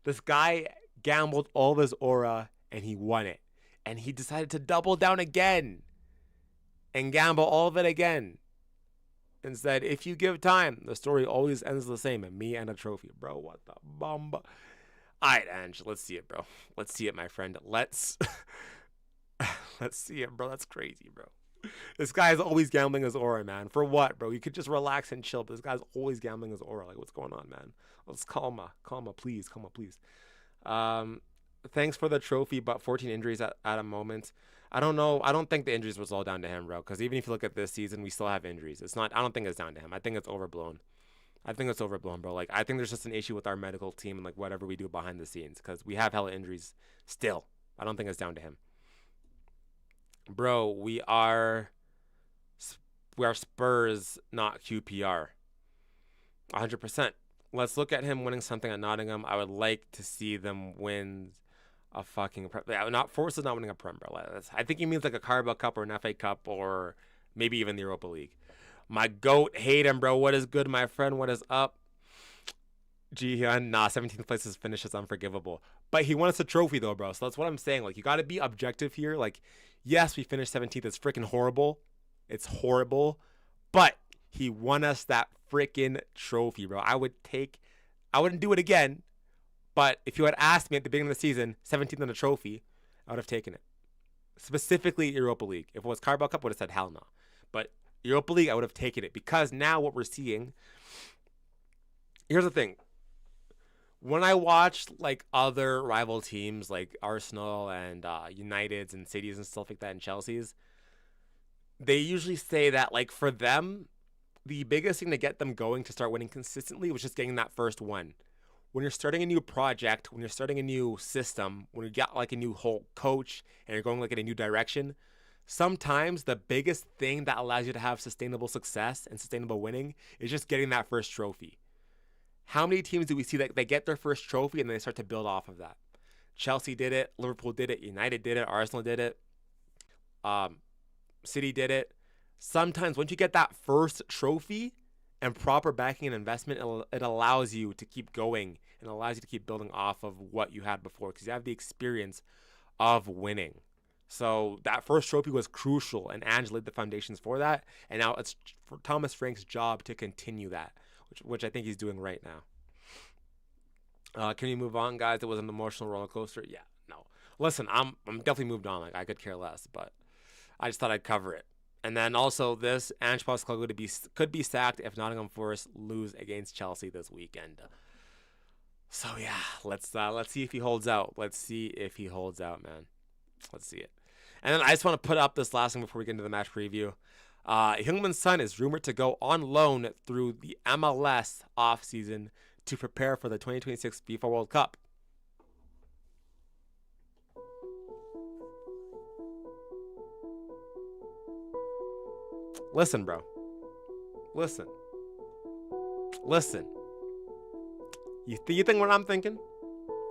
This guy gambled all of his aura and he won it. And he decided to double down again and gamble all of it again. And said, if you give time, the story always ends the same. And me and a trophy. Bro, what the bomba? Alright, Ange, let's see it, bro. Let's see it, my friend. Let's see it, bro. That's crazy, bro. This guy's always gambling his aura, man. For what, bro? You could just relax and chill, but this guy's always gambling his aura. Like, what's going on, man? Let's calma, please. Thanks for the trophy, but 14 injuries at a moment. I don't know. I don't think the injuries was all down to him, bro. Because even if you look at this season, we still have injuries. It's not. I don't think it's down to him. I think it's overblown. Bro. Like, I think there's just an issue with our medical team and like whatever we do behind the scenes, because we have hella injuries still. I don't think it's down to him. Bro, we are Spurs, not QPR. 100%. Let's look at him winning something at Nottingham. I would like to see them win a fucking Force is not winning a Prem, bro. I think he means like a Carabao Cup or an FA Cup or maybe even the Europa League. My goat, hate him, bro. What is good, my friend? What is up? Jihyun, 17th place is finish is unforgivable. But he won us a trophy though, bro. So that's what I'm saying. Like, you got to be objective here. Like, yes, we finished 17th. It's freaking horrible. It's horrible. But he won us that freaking trophy, bro. I wouldn't do it again. But if you had asked me at the beginning of the season, 17th in a trophy, I would have taken it. Specifically Europa League. If it was Carabao Cup, I would have said hell no. But Europa League, I would have taken it, because now what we're seeing. Here's the thing. When I watched like other rival teams like Arsenal and Uniteds and Cities and stuff like that and Chelsea's, they usually say that like for them, the biggest thing to get them going to start winning consistently was just getting that first one. When you're starting a new project, when you're starting a new system, when you got like a new whole coach and you're going like in a new direction, sometimes the biggest thing that allows you to have sustainable success and sustainable winning is just getting that first trophy. How many teams do we see that they get their first trophy and then they start to build off of that? Chelsea did it, Liverpool did it, United did it, Arsenal did it, City did it. Sometimes once you get that first trophy and proper backing and investment, it allows you to keep going and allows you to keep building off of what you had before, because you have the experience of winning. So that first trophy was crucial, and Ange laid the foundations for that. And now it's for Thomas Frank's job to continue that, which I think he's doing right now. Can we move on, guys? It was an emotional roller coaster. Yeah, no. Listen, I'm definitely moved on. Like, I could care less, but I just thought I'd cover it. And then also this, Ange Postecoglou could be sacked if Nottingham Forest lose against Chelsea this weekend. So yeah, let's see if he holds out. Let's see if he holds out, man. Let's see it. And then I just want to put up this last thing before we get into the match preview. Heung-min Son is rumored to go on loan through the MLS offseason to prepare for the 2026 FIFA World Cup. Listen, bro. Listen. Listen. You think what I'm thinking?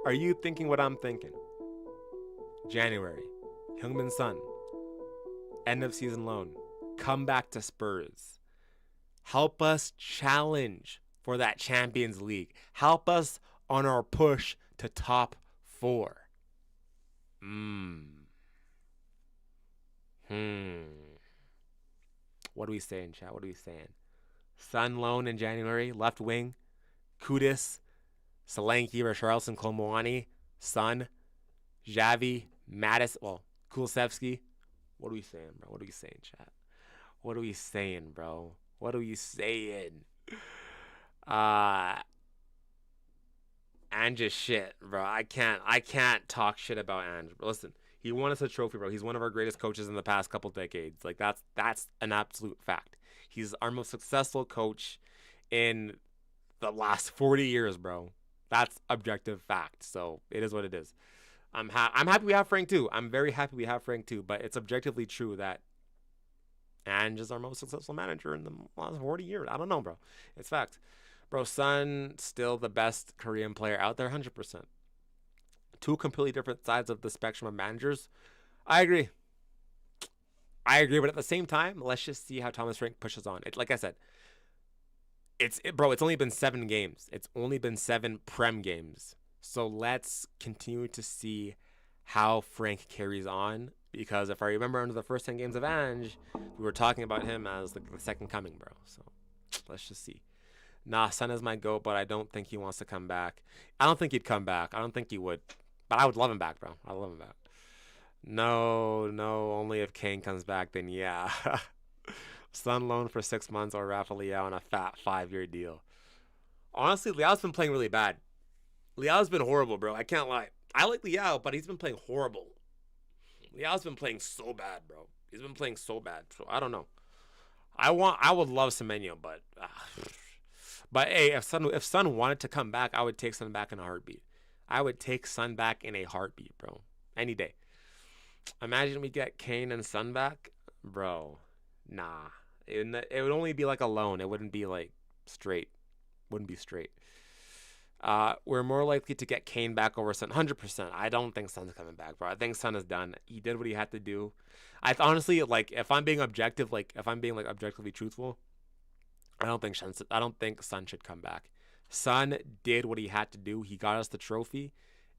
Are you thinking what I'm thinking? January. Heung-min Son. End of season loan. Come back to Spurs. Help us challenge for that Champions League. Help us on our push to top 4. What are we saying, chat? What are we saying? Son loan in January. Left wing. Kudus. Solanke, Richarlison, Kolmoani. Son. Xavi. Mattis. Well, Kulusevski. What are we saying, bro? What are we saying, chat? What are we saying, bro? What are we saying? Ange is shit, bro. I can't talk shit about Ange. Listen, he won us a trophy, bro. He's one of our greatest coaches in the past couple decades. Like that's an absolute fact. He's our most successful coach in the last 40 years, bro. That's objective fact. So it is what it is. I'm happy we have Frank too. I'm very happy we have Frank too. But it's objectively true that Ange is our most successful manager in the last 40 years. I don't know, bro. It's fact. Bro, Son, still the best Korean player out there, 100%. Two completely different sides of the spectrum of managers. I agree. But at the same time, let's just see how Thomas Frank pushes on. Like I said, it's only been 7 games. It's only been 7 Prem games. So let's continue to see how Frank carries on. Because if I remember under the first 10 games of Ange, we were talking about him as the second coming, bro. So let's just see. Nah, Son is my GOAT, but I don't think he wants to come back. I don't think he'd come back. I don't think he would. But I would love him back, bro. I love him back. No, only if Kane comes back, then yeah. Son loan for 6 months or Rafa Leao on a fat 5-year deal. Honestly, Leao's been playing really bad. Leao's been horrible, bro. I can't lie. I like Leao, but he's been playing horrible. Leao's been playing so bad, bro. He's been playing so bad. So I don't know. I would love Semenyo, but hey, if Son wanted to come back, I would take Son back in a heartbeat. I would take Son back in a heartbeat, bro. Any day. Imagine we get Kane and Son back, bro. Nah, it would only be like a loan. It wouldn't be like straight. Wouldn't be straight. We're more likely to get Kane back over Son. 100%. I don't think Son's coming back, bro. I think Son is done. He did what he had to do. I honestly, like, if I'm being objective, like, if I'm being like objectively truthful, I don't think Son should come back. Son did what he had to do. He got us the trophy,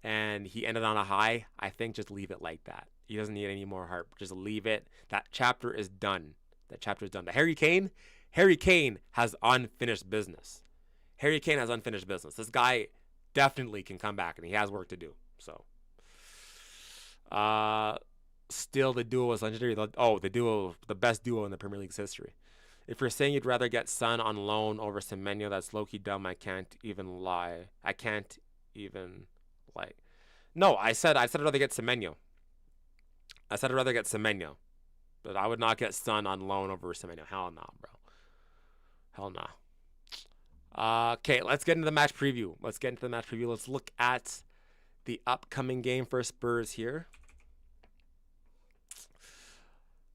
and he ended on a high. I think just leave it like that. He doesn't need any more heart. Just leave it. That chapter is done. The Harry Kane has unfinished business. This guy definitely can come back, and he has work to do. So, still the duo is legendary. The best duo in the Premier League's history. If you're saying you'd rather get Son on loan over Semenyo, that's low-key dumb. I can't even lie. No, I said I'd rather get Semenyo. But I would not get Son on loan over Semenyo. Hell nah, bro. Hell nah. Okay, let's get into the match preview. Let's look at the upcoming game for Spurs here.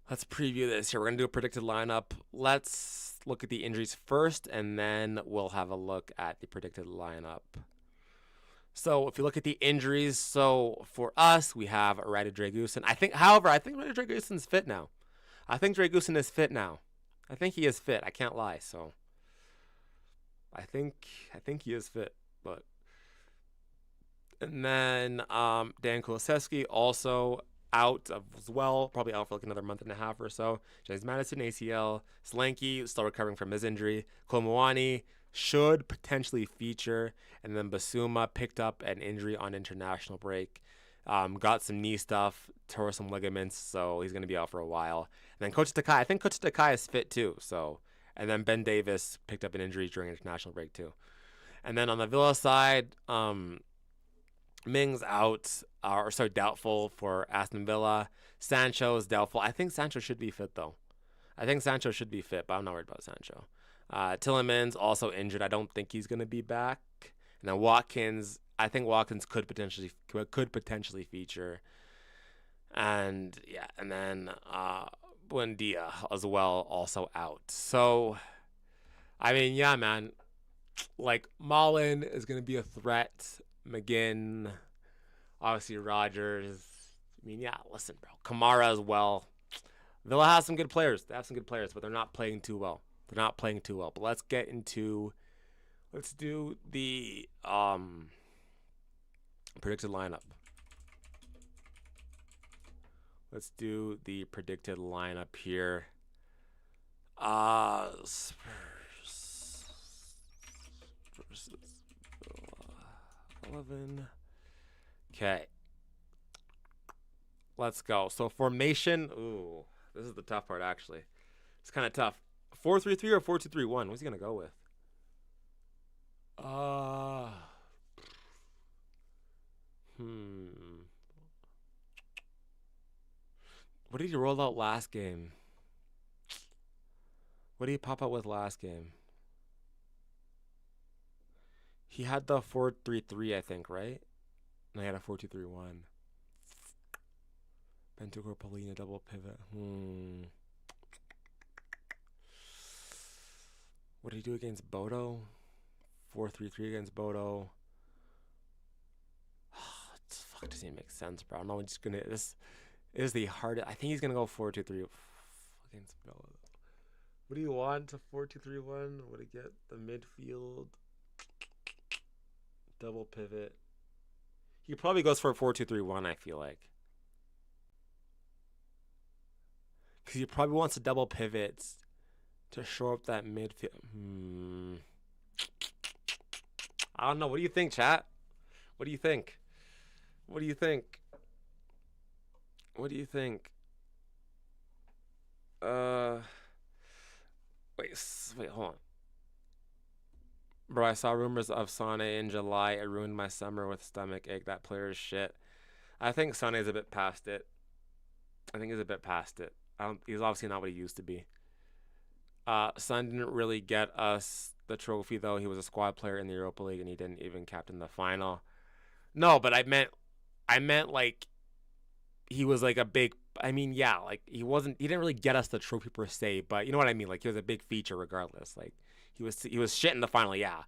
Let's preview this here. We're going to do a predicted lineup. Let's look at the injuries first, and then we'll have a look at the predicted lineup. So if you look at the injuries, so for us, we have Radja Dragusin. I think Radja Dragusin's fit now. I think Dragusin is fit now. I think he is fit. I can't lie. So I think he is fit. But and then Dan Kulusevski also out as well, probably out for like another month and a half or so. James Madison ACL. Solanke still recovering from his injury. Kolmoani should potentially feature, and then Basuma picked up an injury on international break. Got some knee stuff, tore some ligaments, so he's going to be out for a while. And then Coach Takai, I think Coach Takai is fit too. So, and then Ben Davis picked up an injury during international break too. And then on the Villa side, Ming's out, doubtful for Aston Villa. Sancho is doubtful. I think Sancho should be fit though. But I'm not worried about Sancho. Tielemans also injured. I don't think he's going to be back. And then Watkins, I think Watkins could potentially feature. And yeah, and then Buendia as well, also out. So, I mean, yeah, man. Like, Mullen is going to be a threat. McGinn, obviously Rogers. I mean, yeah, listen, bro. Kamara as well. Villa has some good players. They have some good players, but they're not playing too well. They're not playing too well. But let's do the predicted lineup. Let's do the predicted lineup here. Spurs versus 11. Okay. Let's go. So formation. Ooh, this is the tough part, actually. It's kind of tough. 4-3-3 or 4-2-3-1? What's he gonna go with? What did he roll out last game? What did he pop out with last game? He had the 4-3-3, I think, right? No, he had a 4-2-3-1. Bentancur, Polina, double pivot. What did he do against Bodo? 4-3-3 against Bodo. Fuck, doesn't even make sense, bro. I'm not just gonna. This is the hardest. I think he's gonna go 4-2-3 against Bodo. What do you want? A 4-2-3-1? What do you get? The midfield. Double pivot. He probably goes for a 4-2-3-1, I feel like. Because he probably wants a double pivot to shore up that midfield. I don't know. What do you think, chat? What do you think? What do you think? What do you think? Wait, hold on. Bro, I saw rumors of Sane in July. It ruined my summer with stomach ache. That player is shit. I think Sane's a bit past it. He's obviously not what he used to be. Son didn't really get us the trophy, though. He was a squad player in the Europa League, and he didn't even captain the final. No, but I meant like he was like a big. I mean, yeah, like he didn't really get us the trophy per se, but you know what I mean. Like he was a big feature regardless. Like he was shit in the final, yeah,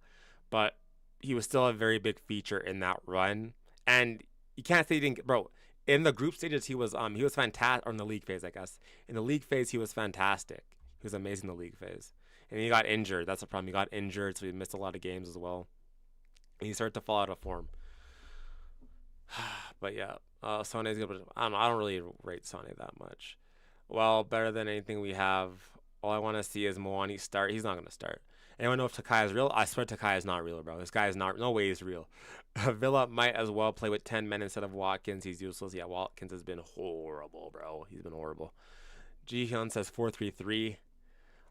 but he was still a very big feature in that run. And you can't say he didn't, bro. In the group stages, he was fantastic. Or in the league phase, I guess. In the league phase, he was fantastic. He was amazing in the league phase, and he got injured. That's the problem. He got injured, so he missed a lot of games as well. And he started to fall out of form. But yeah, Sane's good. But I don't really rate Sane that much. Well, better than anything we have. All I want to see is Moani start. He's not going to start. Anyone know if Takai is real? I swear Takai is not real, bro. This guy is not. No way he's real. Villa might as well play with 10 men instead of Watkins. He's useless. Yeah, Watkins has been horrible, bro. He's been horrible. Ji-hyun says 4-3-3.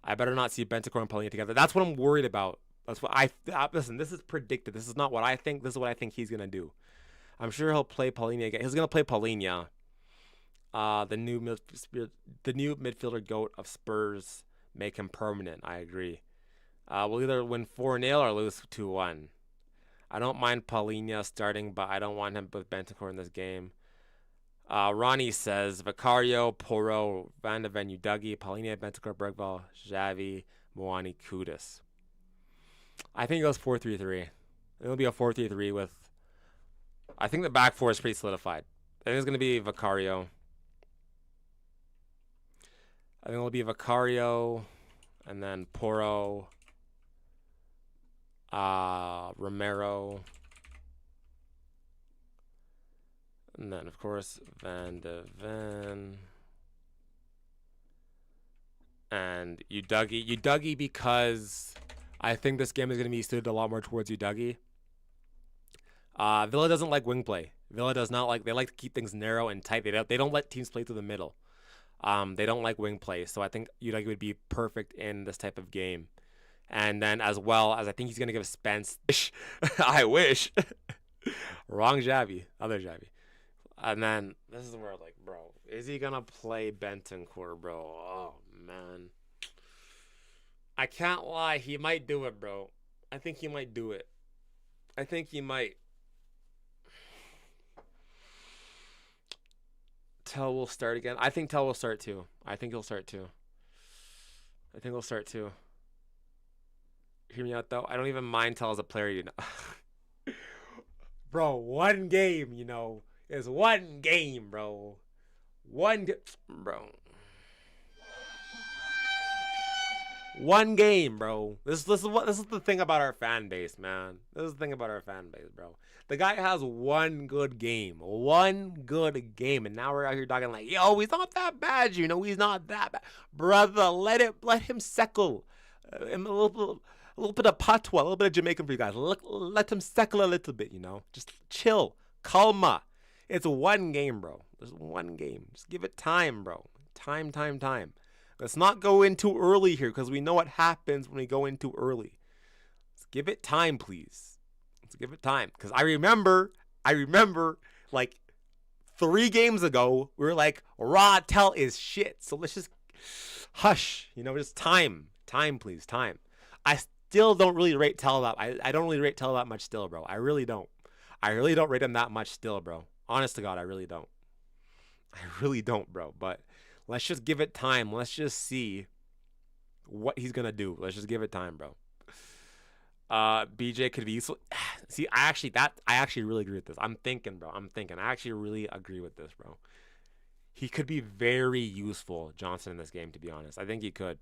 I better not see Bentancur and Polina together. That's what I'm worried about. That's what listen, this is predicted. This is not what I think. This is what I think he's going to do. I'm sure he'll play Polina again. He's going to play Polina. The new midfielder GOAT of Spurs. Make him permanent. I agree. We'll either win 4-0 or lose 2-1. I don't mind Polina starting, but I don't want him with Bentancur in this game. Ronnie says Vicario, Poro, Van de Ven, Udagi, Polina, Bentancur, Bergvall, Xavi, Moani, Kudus. I think it goes 4-3-3. It'll be a 4-3-3 with. I think the back four is pretty solidified. I think it's going to be Vicario. I think it'll be Vicario, and then Poro, Romero, and then of course Van de Ven and Udagi. Udagi because I think this game is going to be suited a lot more towards Udagi. Villa doesn't like wing play. Villa does not like. They like to keep things narrow and tight. They don't let teams play through the middle. They don't like wing play, so I think Udagi would be perfect in this type of game. And then as well as I think he's gonna give Spence. I wish. Wrong Xavi, other Xavi. And then this is where like, bro, is he gonna play Bentancur, bro? Oh man, I can't lie. He might do it, bro. I think he might do it. I think he might. Tell will start again. I think Tell will start too. I think he'll start too. I think he'll start too. Hear me out though. I don't even mind Tell as a player, you know. Bro, one game, you know. It's one game, bro. Bro. One game, bro. This is the thing about our fan base, man. This is the thing about our fan base, bro. The guy has one good game. One good game. And now we're out here talking like, yo, he's not that bad, you know, he's not that bad. Brother, let him settle. A little bit of patois, a little bit of Jamaican for you guys. Let him settle a little bit, you know. Just chill. Calma. It's one game, bro. There's one game. Just give it time, bro. Time. Let's not go in too early here because we know what happens when we go in too early. Let's give it time, please. Let's give it time. Because I remember, like 3 games ago, we were like, Raw Tell is shit. So let's just hush. You know, just time. Time, please. Time. I still don't really rate Tell that. I don't really rate Tell that much still, bro. I really don't. I really don't rate him that much still, bro. Honest to God, I really don't. I really don't, bro. But let's just give it time. Let's just see what he's going to do. Let's just give it time, bro. BJ could be useful. See, I actually really agree with this. I'm thinking, bro. I actually really agree with this, bro. He could be very useful, Johnson, in this game, to be honest. I think he could.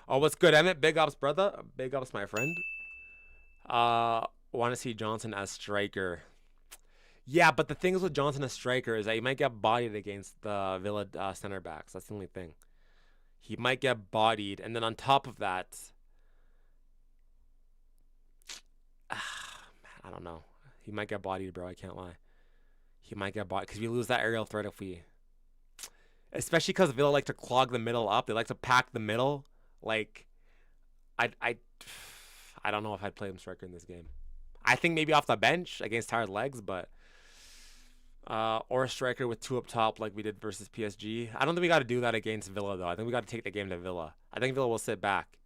Oh, what's good, Emmett? Big ups, brother. Big ups, my friend. Want to see Johnson as striker. Yeah, but the things with Johnson as striker is that he might get bodied against the Villa center backs. That's the only thing. He might get bodied. And then on top of that, man, I don't know. He might get bodied, bro. I can't lie. He might get bodied because we lose that aerial threat if we... Especially because Villa like to clog the middle up. They like to pack the middle. Like, I don't know if I'd play him striker in this game. I think maybe off the bench against tired legs, but... or a striker with 2 up top like we did versus PSG. I don't think we got to do that against Villa, though. I think we got to take the game to Villa. I think Villa will sit back.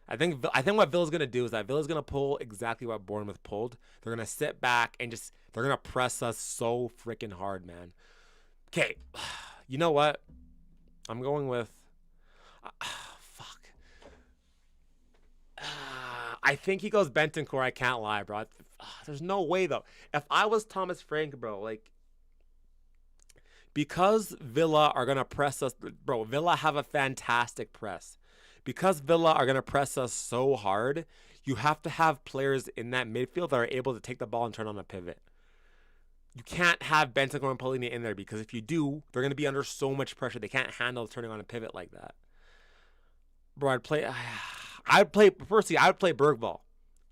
I think what Villa's going to do is that Villa's going to pull exactly what Bournemouth pulled. They're going to sit back and they're going to press us so freaking hard, man. Okay, you know what? I'm going with... fuck. I think he goes Bentancur. I can't lie, bro. There's no way, though. If I was Thomas Frank, bro, like... Because Villa are going to press us... Bro, Villa have a fantastic press. Because Villa are going to press us so hard, you have to have players in that midfield that are able to take the ball and turn on a pivot. You can't have Bentancur and Polini in there because if you do, they're going to be under so much pressure. They can't handle turning on a pivot like that. Bro, I would play Bergvall.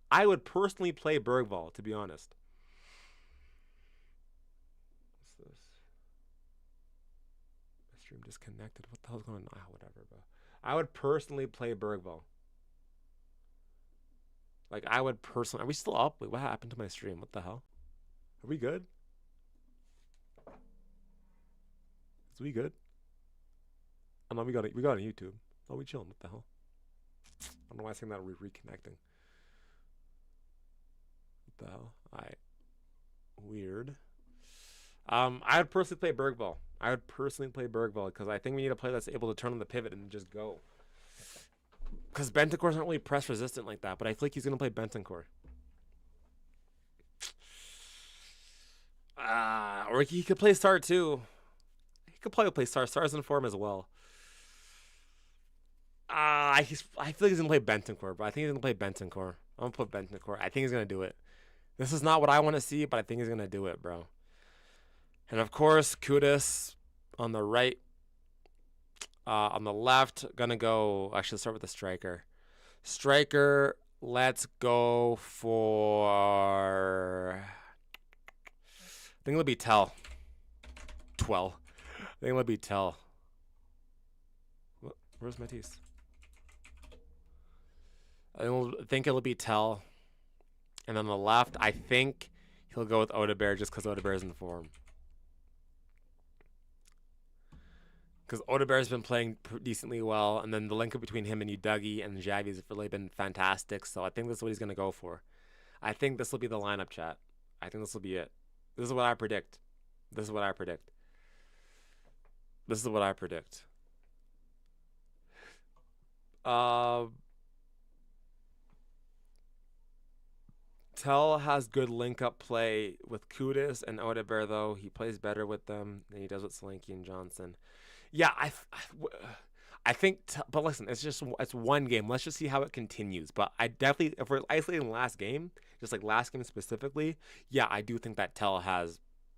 I would personally play Bergvall, to be honest. What's this? My stream disconnected. What the hell's going on? Whatever, bro. I would personally play Bergvall. Like, I would personally... Are we still up? Wait, what happened to my stream? What the hell? Are we good? Is we good? Oh, no, we got it on YouTube. Oh, we chilling. What the hell? I don't know why I'm saying that. We're reconnecting. What the hell? Alright. Weird. I would personally play Bergvall. Because I think we need a player that's able to turn on the pivot and just go. Because Bentancur's not really press resistant like that, but I feel like he's going to play Bentancur. Or he could play Star too. He could probably play Star. Star's in form as well. I feel like he's going to play Bentancur, but I think he's going to play Bentancur. I'm going to put Bentancur. I think he's going to do it. This is not what I want to see, but I think he's going to do it, bro. And of course, Kudus on the right. On the left, gonna go... Actually, let's start with the striker. Striker, let's go for... I think it'll be Tell. I think it'll be Tell. Where's Matisse? I think it'll be Tell. And on the left, I think he'll go with Odegaard just because Odegaard's in form. Because Odegaard's been playing decently well, and then the link up between him and Udagi and Xavi has really been fantastic. So I think this is what he's going to go for. I think this will be the lineup, chat. I think this will be it. This is what I predict. This is what I predict. This is what I predict. Tell has good link-up play with Kudus and Odebear, though. He plays better with them than he does with Solanke and Johnson. Yeah, I think, but listen, it's one game. Let's just see how it continues. But I definitely, if we're isolating the last game, just like last game specifically, yeah, I do think that Tell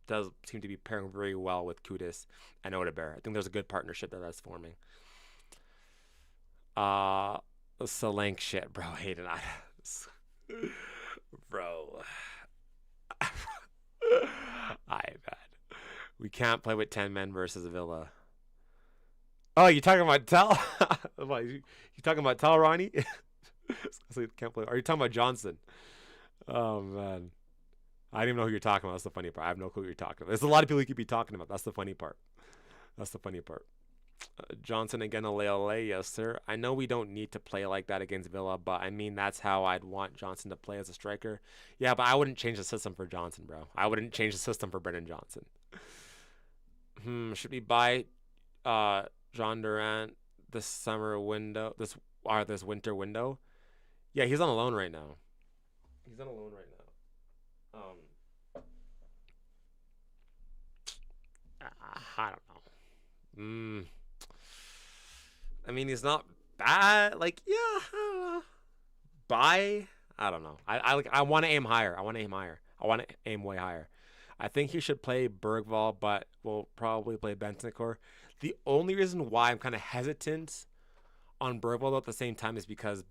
does seem to be pairing very well with Kudus and Odebear. I think there's a good partnership that's forming. Solanke shit, bro. Hayden, bro. Man. We can't play with 10 men versus Villa. Oh, you talking about Tell? You talking about Tell, Ronnie? So can't play. Are you talking about Johnson? Oh man, I don't even know who you're talking about. That's the funny part. I have no clue what you're talking about. There's a lot of people you could be talking about. That's the funny part. Johnson again, a yes sir. I know we don't need to play like that against Villa, but I mean that's how I'd want Johnson to play as a striker. Yeah, but I wouldn't change the system for Johnson, bro. I wouldn't change the system for Brendan Johnson. Should we buy John Durant this summer window? This winter window? Yeah, he's on a loan right now. I don't know. I mean, he's not bad. Like, yeah, I don't know. Buy? I don't know. I want to aim higher. I want to aim way higher. I think he should play Bergvall, but we'll probably play Bentancur. The only reason why I'm kind of hesitant on Bergvall at the same time is because,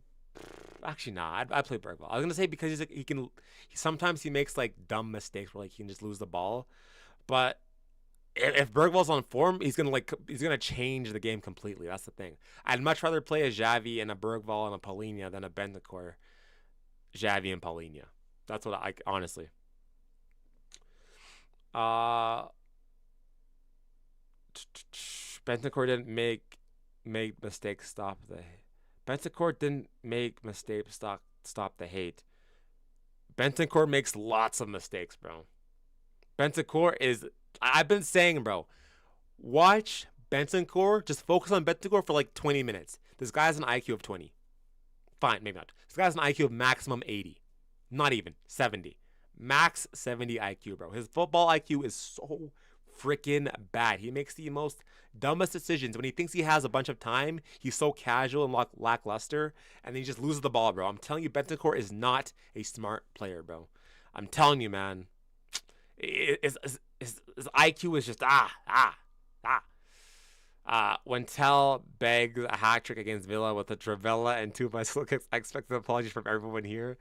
actually, nah, I'd play Bergvall. I was gonna say because sometimes he makes like dumb mistakes where like he can just lose the ball, but if Bergvall's on form, he's gonna change the game completely. That's the thing. I'd much rather play a Xavi and a Bergvall and a Palhinha than a Bentancur, Xavi and Palhinha. That's what I honestly. Bentancur didn't make mistakes stop the hate. Bentancur makes lots of mistakes, bro. Bentancur is, I've been saying, bro, watch Bentancur, just focus on Bentancur for like 20 minutes. This guy has an IQ of 20. Fine, maybe not. This guy has an IQ of maximum 80. Not even 70. Max 70 IQ, bro. His football IQ is so freaking bad. He makes the most dumbest decisions. When he thinks he has a bunch of time, he's so casual and lackluster, and then he just loses the ball, bro. I'm telling you, Bentancur is not a smart player, bro. I'm telling you, man. His IQ is just when Tell begs a hat trick against Villa with a Travella and 2 bicycle kicks, I expect an apology from everyone here.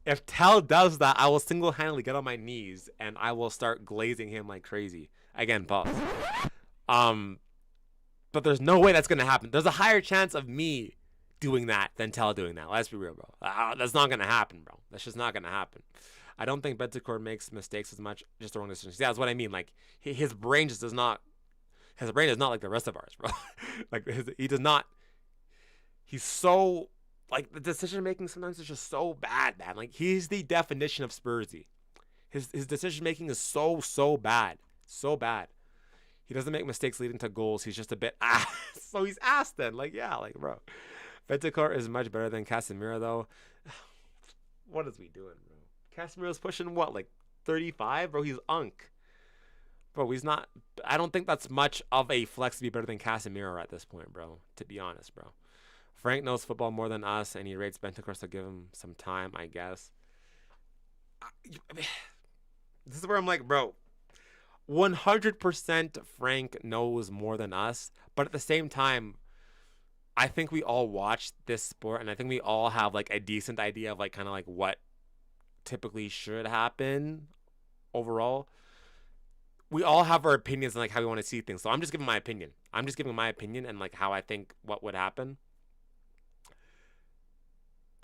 If Tell does that, I will single-handedly get on my knees and I will start glazing him like crazy. Again, pause. But there's no way that's gonna happen. There's a higher chance of me doing that than Tell doing that. Let's be real, bro. That's not gonna happen, bro. That's just not gonna happen. I don't think Bentancur makes mistakes as much, just the wrong decisions. Yeah, that's what I mean. Like his brain just does not. His brain is not like the rest of ours, bro. Like he does not. He's so like the decision making sometimes is just so bad, man. Like he's the definition of Spursy. His decision making is so bad, so bad. He doesn't make mistakes leading to goals. He's just a bit so he's Aston. Like yeah, like bro. Bentancur is much better than Casemiro though. What is we doing, bro? Casemiro's pushing what, like 35, bro? He's unk. Bro, he's not. I don't think that's much of a flex to be better than Casemiro at this point, bro. To be honest, bro. Frank knows football more than us, and he rates Bentancur, so give him some time, I guess. This is where I'm like, bro, 100% Frank knows more than us, but at the same time, I think we all watch this sport, and I think we all have like a decent idea of like kind of like what typically should happen overall. We all have our opinions on like how we want to see things. So I'm just giving my opinion. And like how I think what would happen.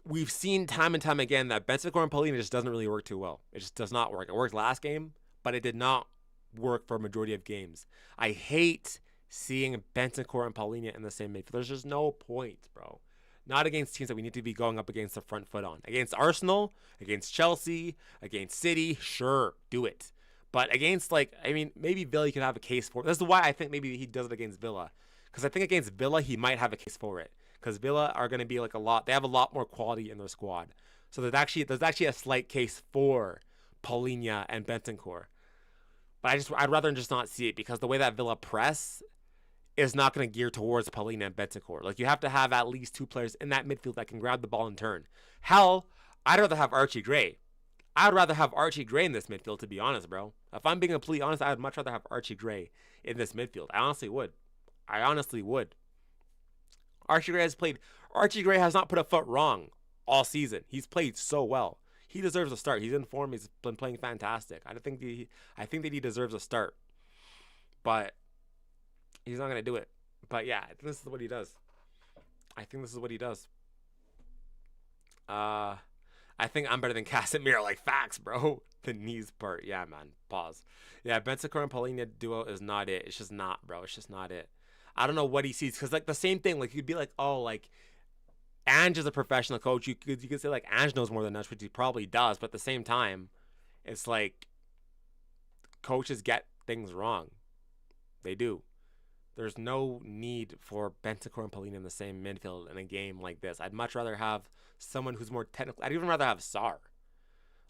We've seen time and time again that Bentancur and Palhinha just doesn't really work too well. It just does not work. It worked last game, but it did not work for a majority of games. I hate seeing Bentancur and Palhinha in the same midfield. There's just no point, bro. Not against teams that we need to be going up against the front foot on. Against Arsenal, against Chelsea, against City, sure, do it. But against, like, I mean, maybe Villa, you could have a case for it. This is why I think maybe he does it against Villa. Because I think against Villa, he might have a case for it. Because Villa are going to be like they have a lot more quality in their squad. So there's actually a slight case for Paulinho and Bentancur. But I'd rather just not see it because the way that Villa press is not going to gear towards Paulinho and Bentancur. Like, you have to have at least two players in that midfield that can grab the ball and turn. Hell, I'd rather have Archie Gray. I'd rather have Archie Gray in this midfield, to be honest, bro. If I'm being completely honest, I'd much rather have Archie Gray in this midfield. I honestly would. Archie Gray has not put a foot wrong all season. He's played so well. He deserves a start. He's in form. He's been playing fantastic. I think that he deserves a start. But he's not going to do it. But yeah, this is what he does. I think I'm better than Casemiro. Like, facts, bro. The knees part. Yeah, man. Pause. Yeah, Bentancur and Paulinho duo is not it. It's just not, bro. It's just not it. I don't know what he sees. Because, like, the same thing. Like, you'd be like, oh, like, Ange is a professional coach. You could say, like, Ange knows more than us, which he probably does. But at the same time, it's like coaches get things wrong. They do. There's no need for Bentancur and Paulinho in the same midfield in a game like this. I'd much rather have someone who's more technical. I'd even rather have Sarr.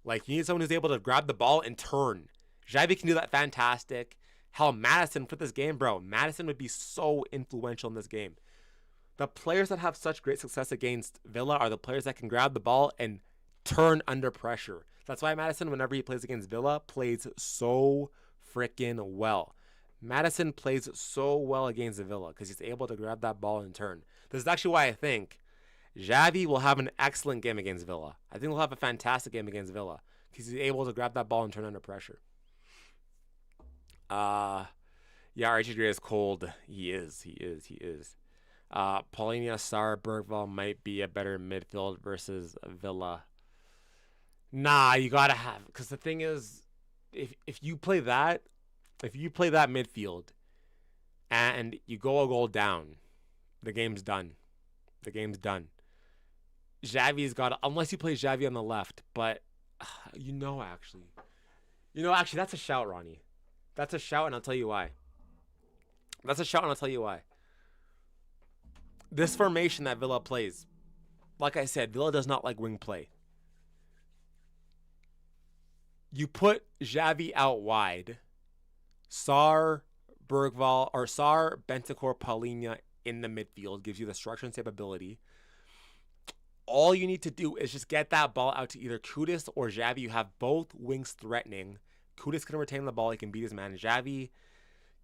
Like, you need someone who's able to grab the ball and turn. Xavi can do that fantastic. Hell, Madison for this game, bro. Madison would be so influential in this game. The players that have such great success against Villa are the players that can grab the ball and turn under pressure. That's why Madison, whenever he plays against Villa, plays so freaking well. Madison plays so well against the Villa because he's able to grab that ball and turn. This is actually why I think Xavi will have an excellent game against Villa. I think he'll have a fantastic game against Villa because he's able to grab that ball and turn under pressure. Yeah, Archie Gray is cold. He is. Paulinho, Sarr, Bergvall might be a better midfield versus Villa. Nah, you gotta have, because the thing is, if you play that midfield and you go a goal down, the game's done. Xavi's got, unless you play Xavi on the left, but actually, that's a shout, Ronnie. That's a shout, and I'll tell you why. This formation that Villa plays, like I said, Villa does not like wing play. You put Xavi out wide, Sarr, Bentancur, Paulinho in the midfield gives you the structure and stability. All you need to do is just get that ball out to either Kudus or Xavi. You have both wings threatening. Kudus can retain the ball. He can beat his man. Xavi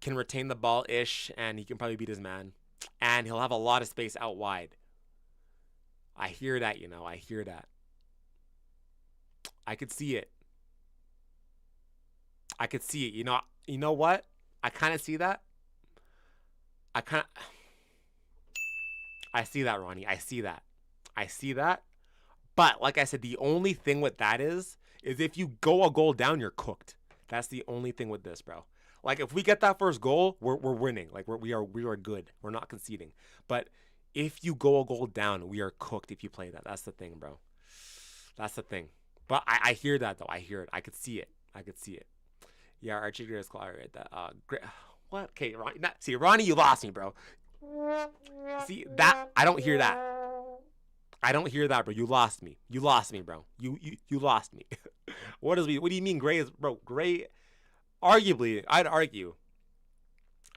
can retain the ball-ish, and he can probably beat his man. And he'll have a lot of space out wide. I hear that, I could see it. You know what? I kind of see that. I see that, Ronnie. I see that. But like I said, the only thing with that is if you go a goal down, you're cooked. That's the only thing with this, bro. Like, if we get that first goal, we're winning. Like, we are good. We're not conceding. But if you go a goal down, we are cooked if you play that. That's the thing, bro. That's the thing. But I hear that, though. I hear it. I could see it. Yeah, Archie Gray is called right. That what? Okay, Ronnie. See, Ronnie, you lost me, bro. See that? I don't hear that. Bro. You lost me, bro. You lost me. What do you mean Gray is, bro? Gray, arguably, I'd argue,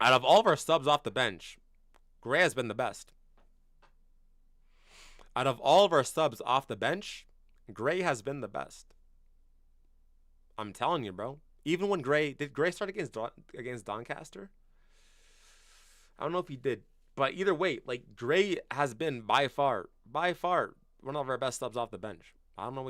out of all of our subs off the bench, Gray has been the best. Out of all of our subs off the bench, Gray has been the best. I'm telling you, bro. Even when did Gray start against Doncaster? I don't know if he did. But either way, like, Gray has been by far one of our best subs off the bench. I don't know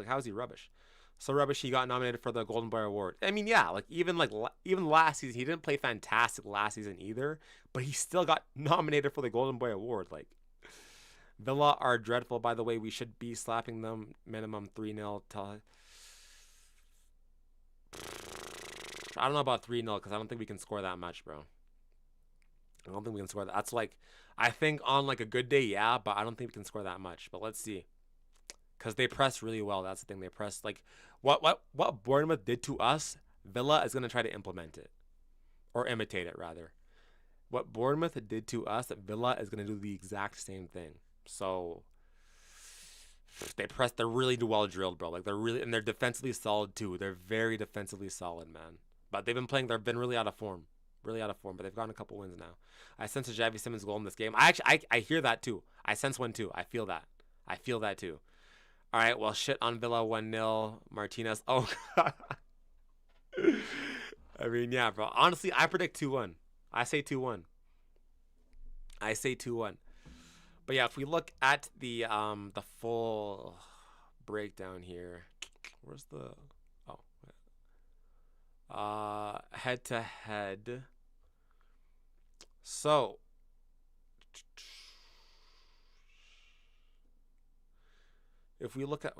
how is he rubbish? So rubbish he got nominated for the Golden Boy Award. I mean, yeah, even last season, he didn't play fantastic last season either, but he still got nominated for the Golden Boy Award. Like, Villa are dreadful, by the way. We should be slapping them minimum 3-0. I don't know about 3-0 because I don't think we can score that much, bro. I don't think we can score that. That's like, I think on like a good day, yeah, but I don't think we can score that much. But let's see. Because they press really well. That's the thing. They press, like, what Bournemouth did to us, Villa is going to try to implement it, or imitate it, rather. What Bournemouth did to us, Villa is going to do the exact same thing. So they're really well drilled, bro. Like they're defensively solid too. They're very defensively solid, man. But they've been really out of form. Really out of form, but they've gotten a couple wins now. I sense a Xavi Simons goal in this game. I hear that too. I sense one too. I feel that too. All right, well, shit on Villa 1-0. Martinez. Oh, God. I mean, yeah, bro. Honestly, I predict 2-1. I say 2-1. But yeah, if we look at the full breakdown here, where's the head to head. So if we look at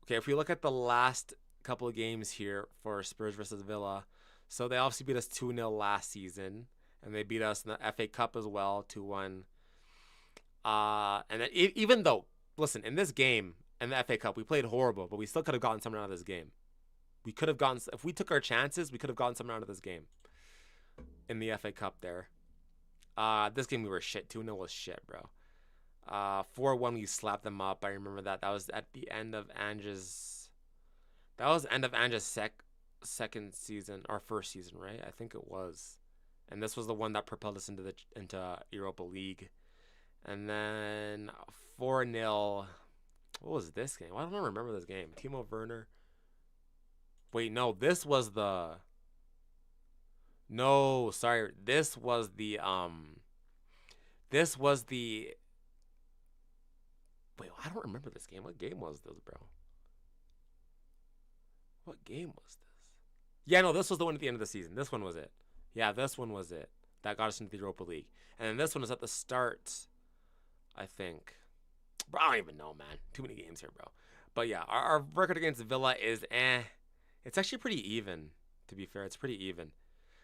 if we look at the last couple of games here for Spurs versus Villa, so they obviously beat us 2-0 last season, and they beat us in the FA Cup as well, 2-1. And then even though, listen, in this game, in the FA Cup, we played horrible, but we still could have gotten something out of this game. If we took our chances, we could have gotten something out of this game. In the FA Cup there. This game we were shit. 2-0 was shit, bro. 4-1 we slapped them up. I remember that. That was at the end of Ange's second season, or first season, right? I think it was. And this was the one that propelled us into Europa League. And then 4-0. What was this game? Why don't I remember this game? Timo Werner. Wait, no, this was the. No, sorry. This was the. Wait, I don't remember this game. What game was this, bro? What game was this? Yeah, no, this was the one at the end of the season. This one was it. Yeah, this one was it. That got us into the Europa League. And then this one was at the start, I think. Bro, I don't even know, man. Too many games here, bro. But yeah, our record against Villa is It's actually pretty even, to be fair. It's pretty even.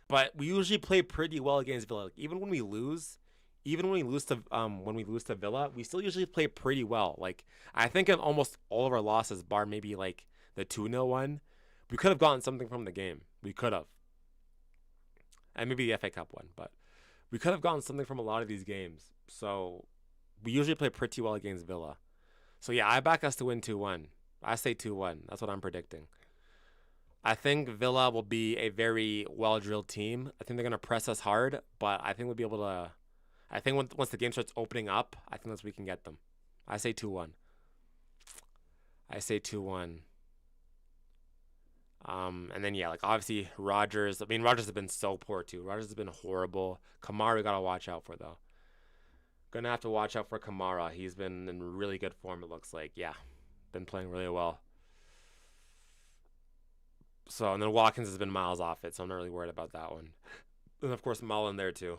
But we usually play pretty well against Villa. Like, even when we lose to Villa, we still usually play pretty well. Like, I think in almost all of our losses, bar maybe like the 2-0 one, we could have gotten something from the game. We could have. And maybe the FA Cup one, but we could have gotten something from a lot of these games. So we usually play pretty well against Villa. So yeah, I back us to win 2-1. I say 2-1. That's what I'm predicting. I think Villa will be a very well-drilled team. I think they're going to press us hard, but I think we'll be able to. I think once the game starts opening up, I think that's we can get them. I say 2-1. And then yeah, like obviously Rodgers. I mean, Rodgers has been so poor too. Rodgers has been horrible. Kamara, we gotta watch out for though. Gonna have to watch out for Kamara. He's been in really good form. It looks like. Yeah, been playing really well. So, and then Watkins has been miles off it, so I'm not really worried about that one. And of course, Mullen there too.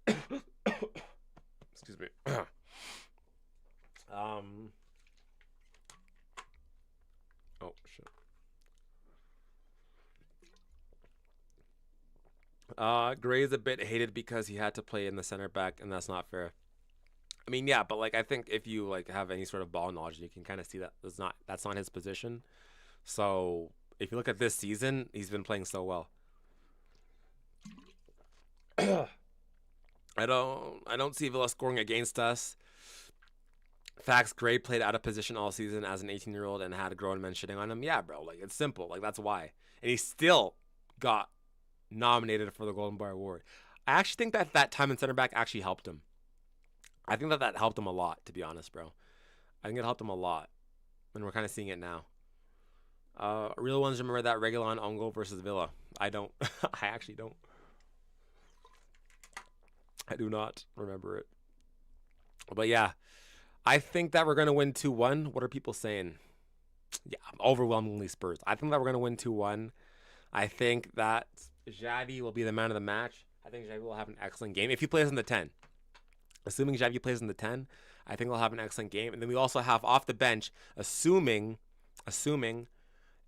Excuse me. Oh shit. Gray's a bit hated because he had to play in the center back, and that's not fair. I mean, yeah, but like I think if you like have any sort of ball knowledge, you can kind of see that that's not his position. So if you look at this season, he's been playing so well. I don't see Villa scoring against us. Facts, Gray played out of position all season as an 18-year-old and had grown men shitting on him. Yeah, bro, like it's simple. Like that's why. And he still got nominated for the Golden Boy Award. I actually think that time in center back actually helped him. I think that helped him a lot, to be honest, bro. I think it helped him a lot. And we're kind of seeing it now. Real ones remember that Reguilon own goal versus Villa. I don't. I actually don't. I do not remember it. But yeah, I think that we're going to win 2-1. What are people saying? Yeah, overwhelmingly Spurs. I think that we're going to win 2-1. I think that Xavi will be the man of the match. I think Xavi will have an excellent game if he plays in the 10. Assuming Xavi plays in the 10, I think he'll have an excellent game. And then we also have off the bench, assuming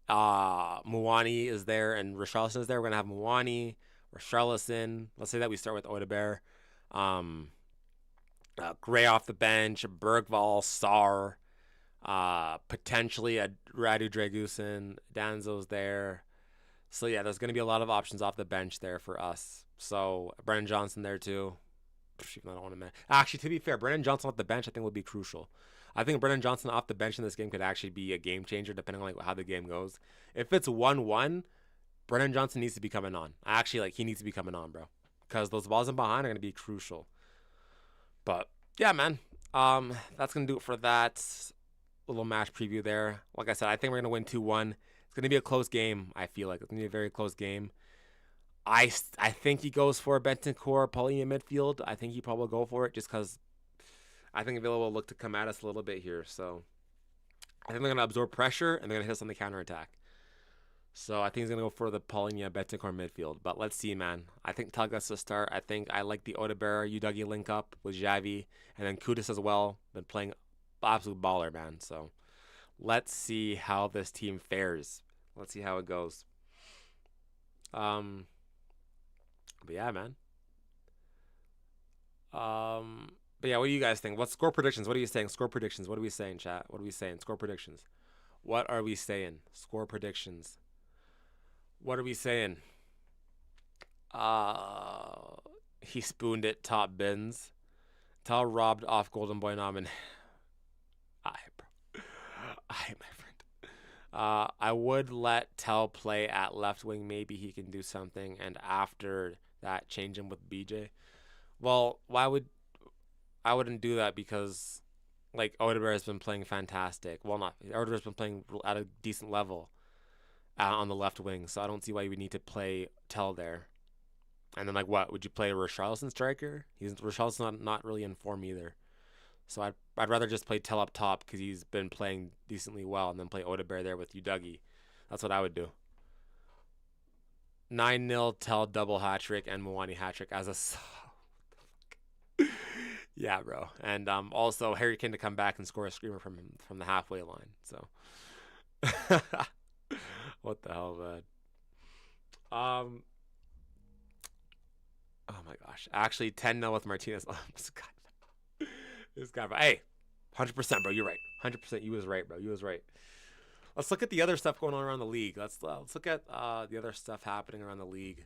Muani is there and Richarlison is there, we're going to have Muani, Richarlison. Let's say that we start with Odegaard. Gray off the bench, Bergvall, Sarr, potentially a Radu Dragusin, Danzo's there. So yeah, there's going to be a lot of options off the bench there for us. So Brennan Johnson there too. Even though I don't want to. Actually, to be fair, Brennan Johnson off the bench I think would be crucial. I think Brennan Johnson off the bench in this game could actually be a game changer depending on like how the game goes. If it's 1-1, Brennan Johnson needs to be coming on. Actually, like he needs to be coming on, bro, because those balls in behind are going to be crucial. But yeah, man. That's gonna do it for that little match preview there. Like I said, I think we're gonna win 2-1. It's gonna be a close game. I feel like it's gonna be a very close game. I think he goes for a Bentancur, Paulinho midfield. I think he probably will go for it just because I think Villa will look to come at us a little bit here. So I think they're gonna absorb pressure and they're gonna hit us on the counter attack. So I think he's gonna go for the Paulinho Bentancur midfield. But let's see, man. I think Tug has to start. I think I like the Odebear Udagi link up with Xavi and then Kudus as well. Been playing absolute baller, man. So let's see how this team fares. Let's see how it goes. But yeah, man. But yeah, what do you guys think? What score predictions? What are you saying? Score predictions. What are we saying, chat? What are we saying? Score predictions. What are we saying? Score predictions. What are we saying? He spooned it. Top bins. Tell robbed off Golden Boy Namen. Aye, bro. Aye, my friend. I would let Tell play at left wing. Maybe he can do something. And after that, change him with BJ. Well, I wouldn't do that because like Odebear has been playing fantastic. Well, not Odebear has been playing at a decent level on the left wing, so I don't see why you would need to play Tell there. And then like what would you play Richarlison striker? Richarlison's not really in form either. So I'd rather just play Tell up top because he's been playing decently well, and then play Odebear there with Udagi. That's what I would do. 9-0 Tell double hat trick and Mwani hat trick as a. Yeah, bro. And also Harry Kane to come back and score a screamer from the halfway line. So what the hell, man? Oh my gosh. Actually 10-0 with Martinez. This guy, bro. Hey, 100%, bro. You're right. 100%. You was right, bro. You was right. Let's look at the other stuff going on around the league. Let's look at the other stuff happening around the league.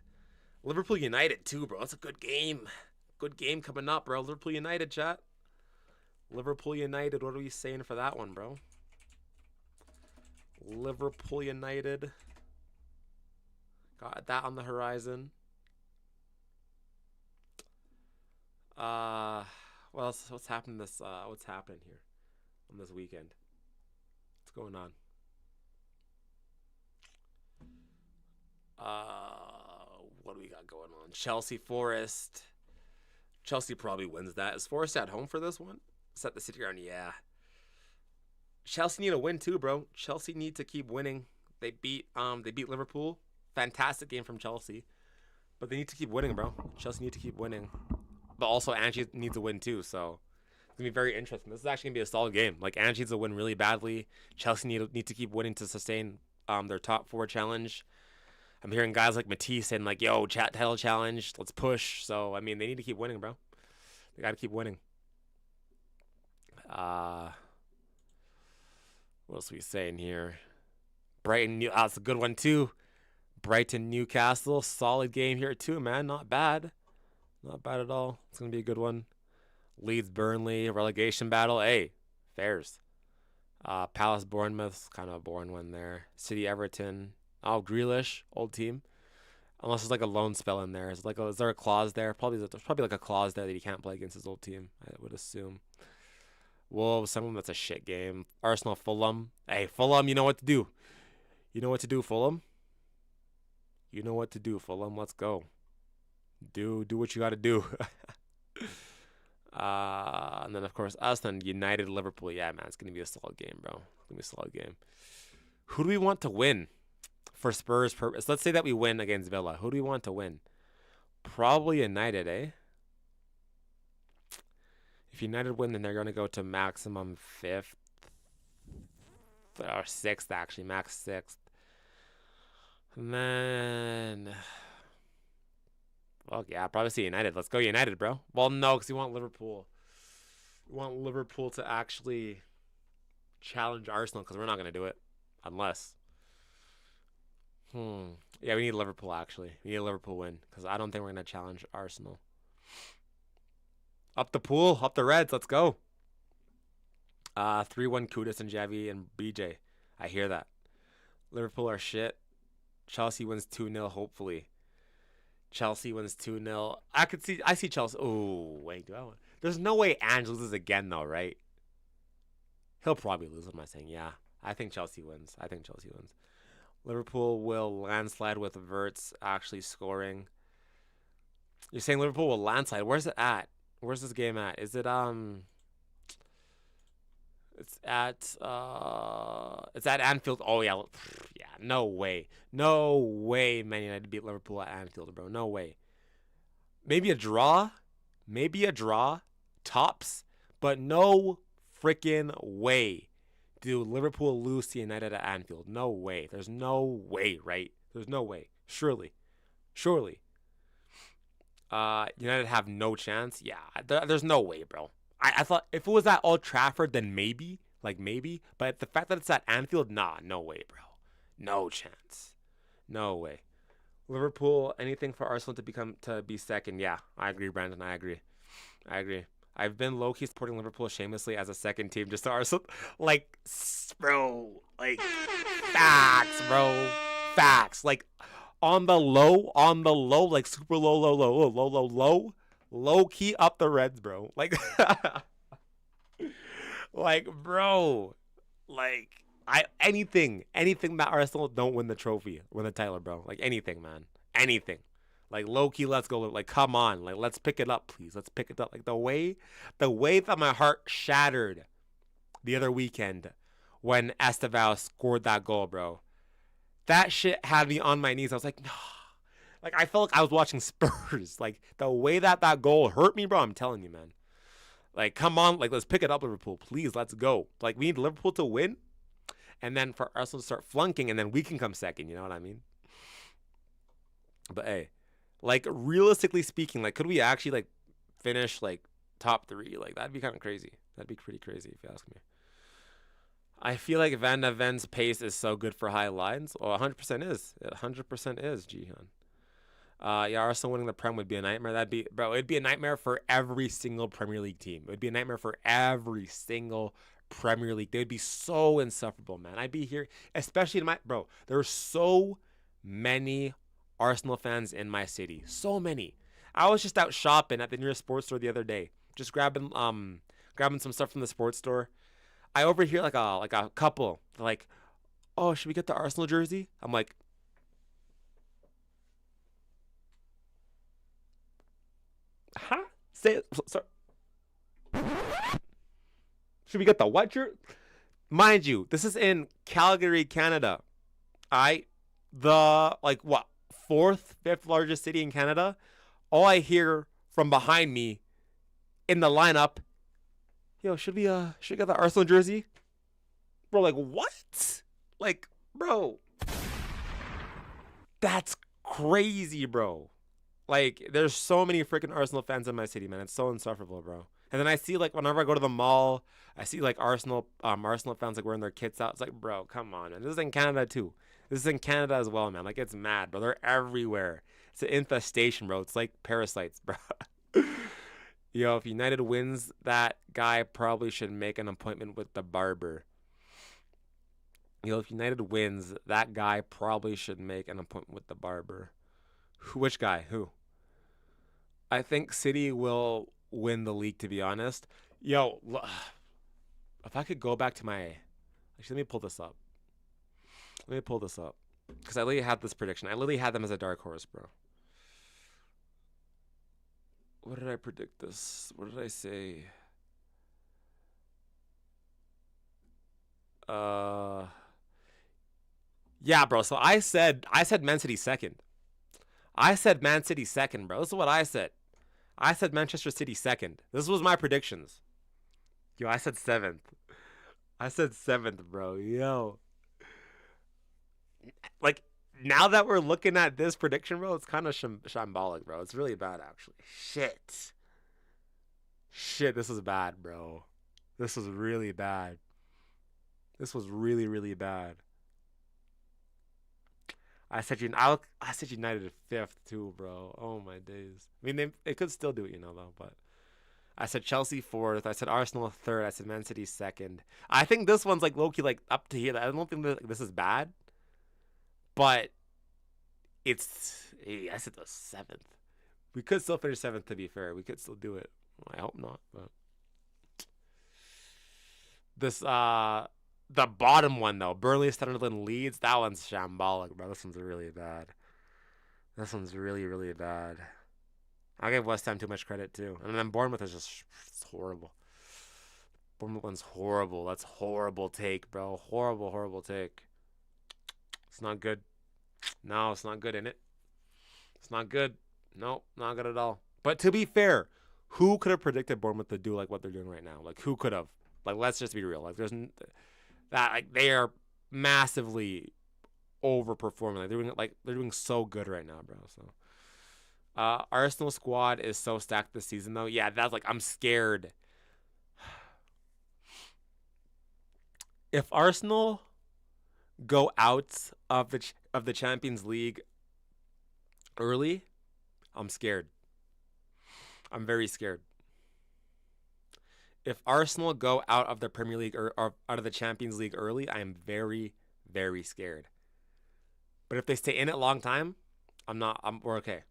Liverpool United too, bro. It's a good game. Good game coming up, bro. Liverpool United, chat. Liverpool United. What are we saying for that one, bro? Liverpool United. Got that on the horizon. Well, what's happening what's happening here on this weekend? What's going on? What do we got going on? Chelsea Forest. Chelsea probably wins that. Is Forest at home for this one? Set the city ground, yeah. Chelsea need a win too, bro. Chelsea need to keep winning. They beat Liverpool. Fantastic game from Chelsea. But they need to keep winning, bro. Chelsea need to keep winning. But also Angie needs a win too, so it's gonna be very interesting. This is actually gonna be a solid game. Like Angie needs to win really badly. Chelsea need to keep winning to sustain their top 4 challenge. I'm hearing guys like Matisse saying like, "Yo, title challenge, let's push." So I mean, they need to keep winning, bro. They got to keep winning. What else are we saying here? Brighton, that's a good one too. Brighton, Newcastle, solid game here too, man. Not bad, not bad at all. It's gonna be a good one. Leeds, Burnley, relegation battle. Hey, fairs. Palace, Bournemouth, kind of a boring one there. City, Everton. Oh, Grealish, old team. Unless there's like a loan spell in there. Is there a clause there? There's probably like a clause there that he can't play against his old team, I would assume. Wolves, some of them that's a shit game. Arsenal, Fulham. Hey, Fulham, you know what to do. You know what to do, Fulham. You know what to do, Fulham. Let's go. Do what you got to do. And then of course Aston, United, Liverpool. Yeah, man, it's gonna be a solid game, bro. It's gonna be a solid game. Who do we want to win? For Spurs purpose, let's say that we win against Villa. Who do we want to win? Probably United, eh? If United win, then they're going to go to maximum 5th. Or 6th, actually. Max 6th. And then... well, yeah, I'll probably see United. Let's go United, bro. Well, no, because you want Liverpool. We want Liverpool to actually challenge Arsenal, because we're not going to do it. Unless... Yeah, we need Liverpool actually. We need a Liverpool win because I don't think we're gonna challenge Arsenal. Up the pool, up the Reds. Let's go. 3-1 Kudus and Javi and BJ. I hear that. Liverpool are shit. Chelsea wins 2-0 hopefully. Chelsea wins 2-0. I see Chelsea. Oh, wait. There's no way Ange loses again though, right? He'll probably lose, what am I saying? Yeah. I think Chelsea wins. Liverpool will landslide with Verts actually scoring. You're saying Liverpool will landslide. Where's it at? Where's this game at? Is it it's at Anfield. Oh yeah. Yeah, no way. No way Man United beat Liverpool at Anfield, bro. No way. Maybe a draw. Tops, but no freaking way. Dude, Liverpool lose to United at Anfield. No way. There's no way, right? There's no way. Surely. United have no chance. Yeah, there's no way, bro. I thought if it was at Old Trafford, then maybe. But the fact that it's at Anfield, nah, no way, bro. No chance. No way. Liverpool, anything for Arsenal to be second. Yeah, I agree, Brandon. I agree. I've been low-key supporting Liverpool shamelessly as a second team just to Arsenal. Bro. Facts, bro. Facts. On the low, like super low. Low-key up the Reds, bro. Bro. Anything that Arsenal don't win the trophy, win the title, bro. Anything, man. Anything. Low-key, let's go. Come on. Let's pick it up, please. Let's pick it up. The way that my heart shattered the other weekend when Estevao scored that goal, bro. That shit had me on my knees. I was like, no. I felt like I was watching Spurs. The way that goal hurt me, bro, I'm telling you, man. Come on. Let's pick it up, Liverpool. Please, let's go. We need Liverpool to win. And then for Arsenal to start flunking, and then we can come second. You know what I mean? But, hey. Realistically speaking, could we actually, finish, top 3? That'd be kind of crazy. That'd be pretty crazy if you ask me. I feel like Van de Ven's pace is so good for high lines. Well, 100% is. 100% is, Jihan. Yeah, Arsenal winning the Prem would be a nightmare. It'd be a nightmare for every single Premier League team. It would be a nightmare for every single Premier League. They'd be so insufferable, man. I'd be here, especially there's so many Arsenal fans in my city. So many. I was just out shopping at the nearest sports store the other day. Just grabbing some stuff from the sports store. I overhear a couple oh, should we get the Arsenal jersey? I'm like, huh? Say it. Sorry. Should we get the what jersey? Mind you, this is in Calgary, Canada. The fourth, fifth largest city in Canada. All I hear from behind me in the lineup, yo, should we get the Arsenal jersey? Bro, what? Bro. That's crazy, bro. There's so many freaking Arsenal fans in my city, man. It's so insufferable, bro. And then I see whenever I go to the mall, I see Arsenal fans wearing their kits out. It's bro, come on, man. This is in Canada too. This is in Canada as well, man. It's mad, bro. They're everywhere. It's an infestation, bro. It's like parasites, bro. Yo, if United wins, that guy probably should make an appointment with the barber. Yo, if United wins, that guy probably should make an appointment with the barber. Which guy? Who? I think City will win the league, to be honest. Yo, if I could go back to my... Actually, let me pull this up. Because I literally had this prediction. I literally had them as a dark horse, bro. What did I predict this? What did I say? Yeah, bro. So I said Man City second. Bro. This is what I said. I said Manchester City second. This was my predictions. Yo, I said seventh. Bro. Yo. Now that we're looking at this prediction, bro, it's kind of shambolic, bro. It's really bad, actually. Shit, this is bad, bro. This was really bad. This was really, really bad. I said United fifth too, bro. Oh my days. I mean, they could still do it, though. But I said Chelsea fourth. I said Arsenal third. I said Man City second. I think this one's like low-key like up to here. I don't think this is bad, but I said the seventh. We could still finish seventh. To be fair, we could still do it. I hope not, but this the bottom one though, Burnley, Sunderland, Leeds. That one's shambolic, bro. This one's really bad. This one's really, really bad. I give West Ham too much credit too, and then Bournemouth is just it's horrible. Bournemouth one's horrible. That's horrible take, bro. Horrible, horrible take. It's not good. No, it's not good, innit? It's not good. No, not good at all. But to be fair, who could have predicted Bournemouth to do like what they're doing right now? Like who could have? Like let's just be real. Like there's that like they are massively overperforming. Like they're doing so good right now, bro. So Arsenal squad is so stacked this season though. Yeah, that's like I'm scared. If Arsenal go out of the Champions League early, I'm scared. I'm very scared. If Arsenal go out of the Premier League or out of the Champions League early, I am very, very scared. But if they stay in it a long time, we're okay.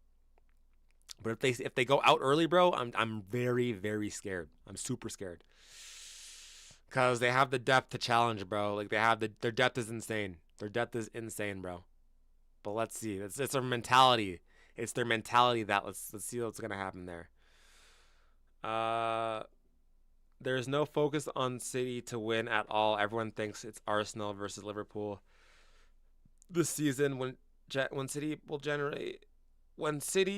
But if they go out early, bro, I'm very, very scared. I'm super scared. Cause they have the depth to challenge, bro. Like their depth is insane. Their depth is insane, bro. But let's see. It's their mentality. It's their mentality that let's see what's gonna happen there. There's no focus on City to win at all. Everyone thinks it's Arsenal versus Liverpool this season. When City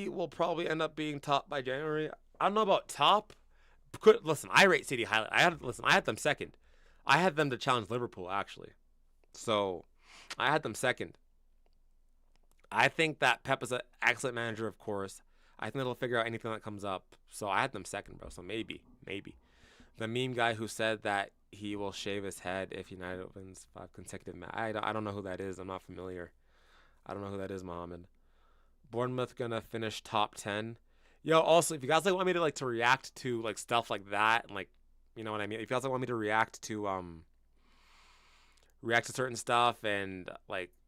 will probably end up being top by January. I don't know about top. Listen, I rate City highly. I had them second. I had them to challenge Liverpool actually. So I had them second. I think that Pep is an excellent manager, of course. I think they'll figure out anything that comes up. So I had them second, bro. So maybe. The meme guy who said that he will shave his head if United wins 5 consecutive matches. I don't know who that is. I'm not familiar. I don't know who that is, Mohammed. Bournemouth gonna finish top 10. Yo, also, if you guys want me to to react to stuff like that and you know what I mean. If you guys want me to react to certain stuff and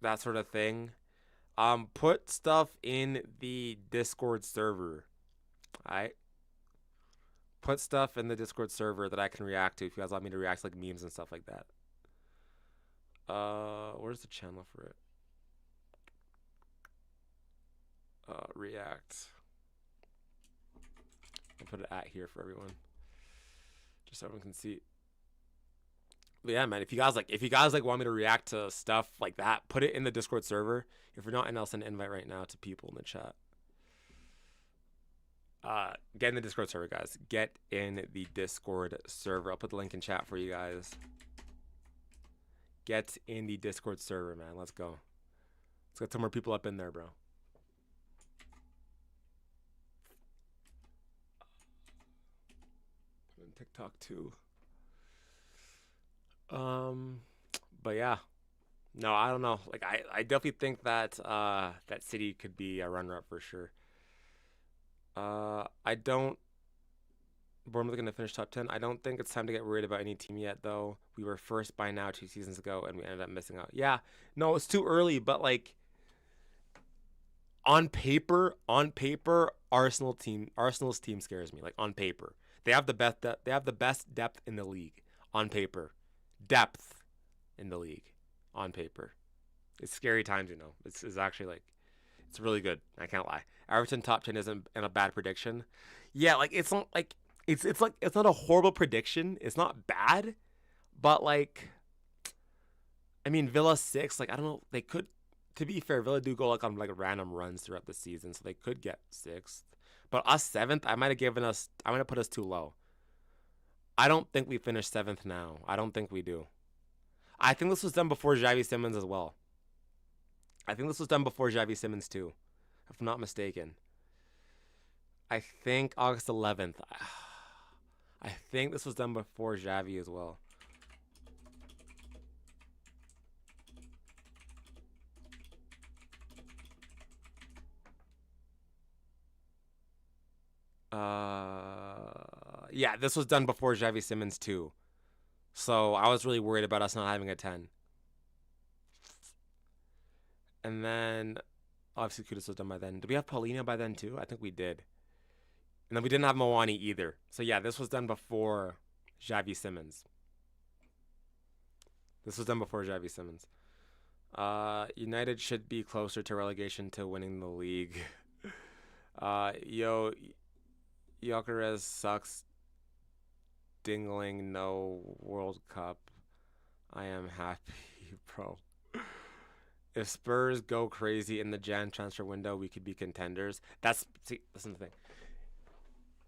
that sort of thing, put stuff in the Discord server. Alright? Put stuff in the Discord server that I can react to if you guys want me to react to memes and stuff like that. Where's the channel for it? React. I'll put it at here for everyone, just so everyone can see. But yeah, man, if you guys want me to react to stuff like that, put it in the Discord server. If you're not in, I'll send an invite right now to people in the chat. Get in the Discord server, guys. Get in the Discord server. I'll put the link in chat for you guys. Get in the Discord server, man. Let's go. Let's get some more people up in there, bro. Put in TikTok too. But yeah. No, I don't know. I definitely think that that City could be a runner-up for sure. I don't. Bournemouth gonna finish top 10. I don't think it's time to get worried about any team yet, though. We were first by now 2 seasons ago, and we ended up missing out. Yeah, no, it's too early. But on paper, Arsenal's team scares me. On paper, they have the best. They have the best depth in the league. On paper, depth in the league. On paper, it's scary times. It's actually it's really good. I can't lie. Everton top 10 isn't a bad prediction. Yeah, it's not it's not a horrible prediction. It's not bad, but I mean Villa 6. I don't know. They could. To be fair, Villa do go on random runs throughout the season, so they could get 6th. But us 7th, I might have put us too low. I don't think we finish 7th now. I don't think we do. I think this was done before Xavi Simons as well. I think this was done before Xavi Simons too, if I'm not mistaken. I think August 11th. I think this was done before Xavi as well. Yeah, this was done before Xavi Simmons too. So I was really worried about us not having a 10. And then obviously Kudus was done by then. Did we have Paulinho by then too? I think we did. And then we didn't have Moani either. So yeah, this was done before Xavi Simmons. This was done before Xavi Simmons. United should be closer to relegation to winning the league. Gyökeres sucks. Dingling, no World Cup. I am happy, bro. If Spurs go crazy in the Jan transfer window, we could be contenders. Listen to the thing.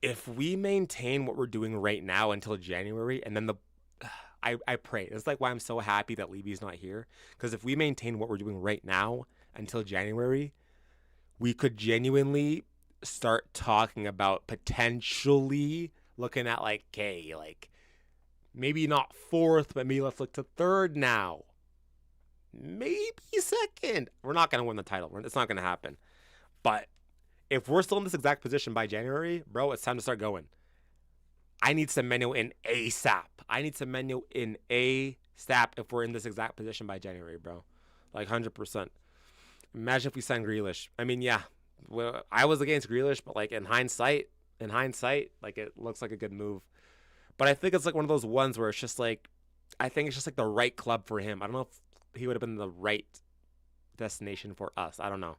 If we maintain what we're doing right now until January, and then I pray. It's like why I'm so happy that Levy's not here. Because if we maintain what we're doing right now until January, we could genuinely start talking about potentially looking at like, okay, like maybe not fourth, but maybe let's look to third now. Maybe second. We're not going to win the title. It's not going to happen. But if we're still in this exact position by January, bro, it's time to start going. I need Semenyo in ASAP. If we're in this exact position by January, bro. Like 100%. Imagine if we signed Grealish. I mean, yeah, well, I was against Grealish, but like in hindsight, like it looks like a good move. But I think it's like one of those ones where it's just like, I think it's just like the right club for him. I don't know if he would have been the right destination for us. I don't know.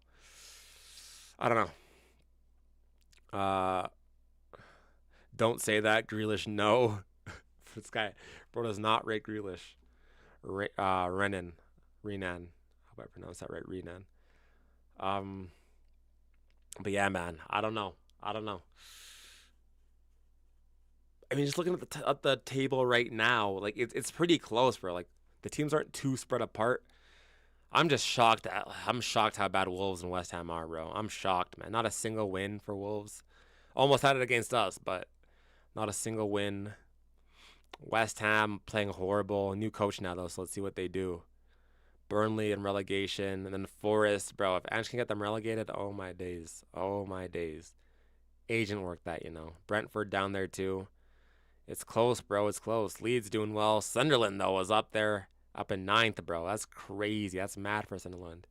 Don't say that, Grealish. No, this guy, bro, does not rate Grealish. Renan. I hope I pronounced that right. Renan. But yeah, man, I don't know. I mean, just looking at the table right now, like it's pretty close, bro. Like the teams aren't too spread apart. I'm shocked how bad Wolves and West Ham are, bro. I'm shocked, man. Not a single win for Wolves. Almost had it against us, but not a single win. West Ham playing horrible. New coach now, though, so let's see what they do. Burnley in relegation. And then Forest, bro. If Ange can get them relegated, oh my days. Agent work that, Brentford down there, too. It's close, bro. It's close. Leeds doing well. Sunderland, though, was up there. Up in 9th, bro. That's crazy. That's mad for Sunderland.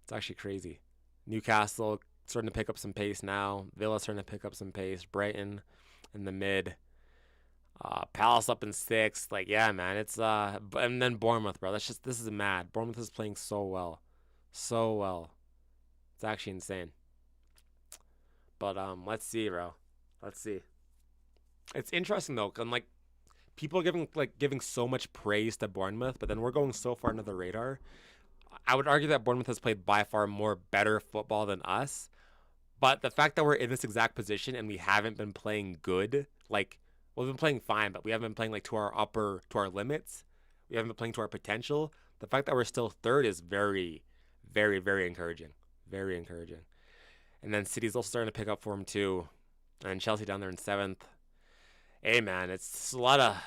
It's actually crazy. Newcastle starting to pick up some pace now. Villa starting to pick up some pace. Brighton in the mid. Palace up in 6th. Like, yeah, man. It's and then Bournemouth, bro. This is mad. Bournemouth is playing so well. It's actually insane. But let's see, bro. Let's see. It's interesting though, cause like people are giving so much praise to Bournemouth, but then we're going so far under the radar. I would argue that Bournemouth has played by far more better football than us. But the fact that we're in this exact position and we haven't been playing good, like we've been playing fine, but we haven't been playing like to our limits. We haven't been playing to our potential. The fact that we're still third is very, very, very encouraging. Very encouraging. And then City's also starting to pick up form too. And Chelsea down there in 7th. Hey, man, it's gonna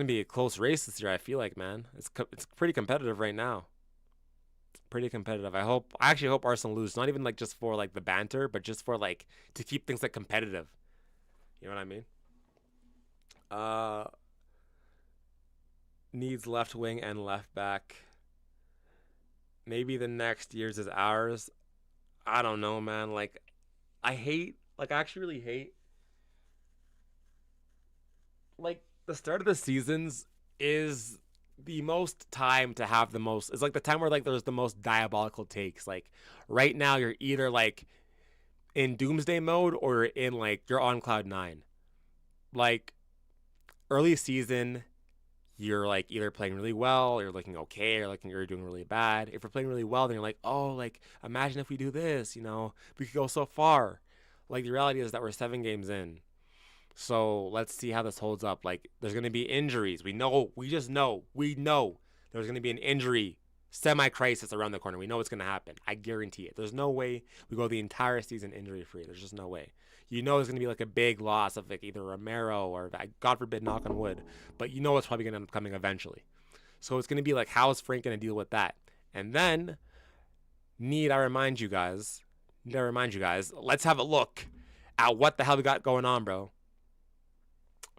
be a close race this year. I feel like, man, it's pretty competitive right now. Pretty competitive. I actually hope Arsenal lose. Not even like just for like the banter, but just for like to keep things like competitive. You know what I mean? Needs left wing and left back. Maybe the next year's is ours. I don't know, man. Like, I actually really hate. Like the start of the seasons is the most time to have the most. It's like the time where like there's the most diabolical takes. Like right now, you're either like in doomsday mode or in like you're on cloud 9. Like early season, you're like either playing really well, or you're looking okay, or like you're doing really bad. If you're playing really well, then you're like, oh, like imagine if we do this, we could go so far. Like the reality is that we're 7 games in. So let's see how this holds up. Like, there's going to be injuries. We know there's going to be an injury semi-crisis around the corner. We know it's going to happen. I guarantee it. There's no way we go the entire season injury-free. There's just no way. It's going to be like a big loss of like either Romero or, God forbid, knock on wood. But it's probably going to end up coming eventually. So it's going to be like, how is Frank going to deal with that? And then, I remind you guys, Need to remind you guys. Let's have a look at what the hell we got going on, bro.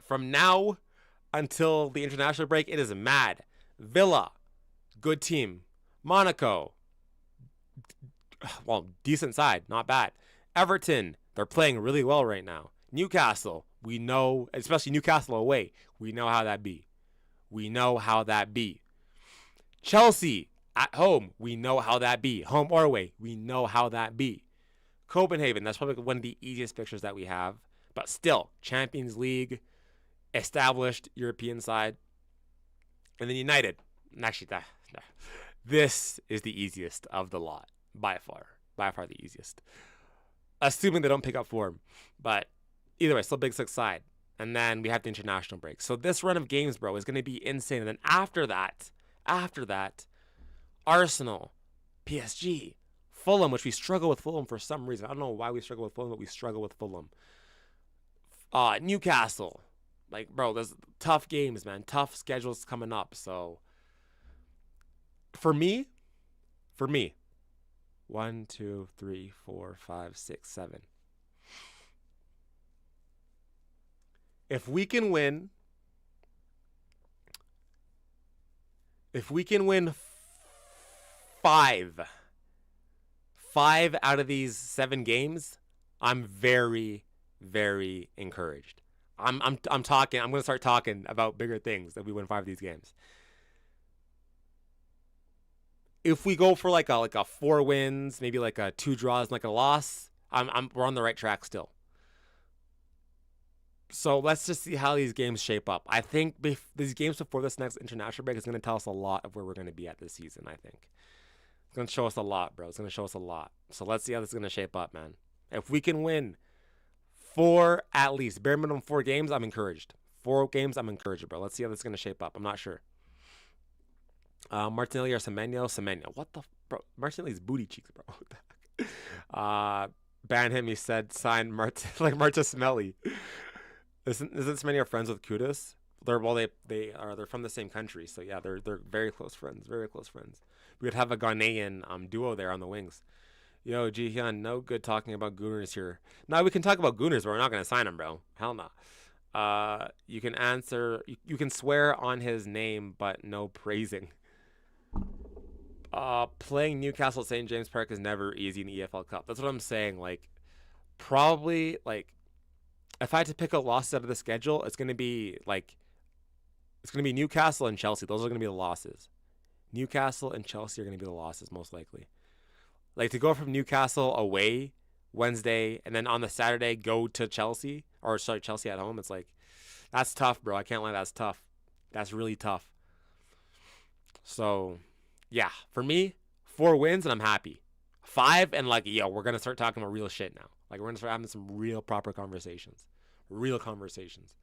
From now until the international break, it is mad. Villa, good team. Monaco, well, decent side, not bad. Everton, they're playing really well right now. Newcastle, we know, especially Newcastle away, we know how that be. We know how that be. Chelsea, at home, we know how that be. Home or away, we know how that be. Copenhagen, that's probably one of the easiest fixtures that we have. But still, Champions League, established European side. And then United. Actually, this is the easiest of the lot. By far. By far the easiest. Assuming they don't pick up form. But either way, still Big Six side. And then we have the international break. So this run of games, bro, is going to be insane. And then after that, Arsenal, PSG, Fulham, which we struggle with Fulham for some reason. I don't know why we struggle with Fulham, but we struggle with Fulham. Newcastle. Like, bro, there's tough games, man. Tough schedules coming up. So, for me, 1, 2, 3, 4, 5, 6, 7. If we can win 5 out of these 7 games, I'm very, very encouraged. I'm talking. I'm gonna start talking about bigger things if we win 5 of these games. If we go for like a 4 wins, maybe like a 2 draws, and like a loss, we're on the right track still. So let's just see how these games shape up. I think these games before this next international break is going to tell us a lot of where we're going to be at this season, I think. It's going to show us a lot, bro. It's going to show us a lot. So let's see how this is going to shape up, man. If we can win 4 at least, bare minimum 4 games, I'm encouraged. 4 games, I'm encouraged, bro. Let's see how this is going to shape up. I'm not sure. Martinelli or Semenyo? Semenyo. What the... Bro, Martinelli's booty cheeks, bro. Ban him, he said. Sign Marta Smelly. Isn't Semenyo friends with Kudus? They're from the same country, so yeah, they're very close friends, very close friends. We would have a Ghanaian duo there on the wings. Yo, Jihyun, no good talking about Gooners here. No, we can talk about Gooners, but we're not gonna sign him, bro. Hell no. You can answer. You can swear on his name, but no praising. Playing Newcastle at St. James Park is never easy in the EFL Cup. That's what I'm saying. Like, probably like. If I had to pick a loss out of the schedule, it's gonna be Newcastle and Chelsea. Those are gonna be the losses. Newcastle and Chelsea are gonna be the losses most likely. Like to go from Newcastle away Wednesday and then on the Saturday go to Chelsea Chelsea at home. It's like that's tough, bro. I can't lie, that's tough. That's really tough. So yeah, for me, 4 wins and I'm happy. 5 and like we're gonna start talking about real shit now. Like we're gonna start having some real proper conversations. Real conversations.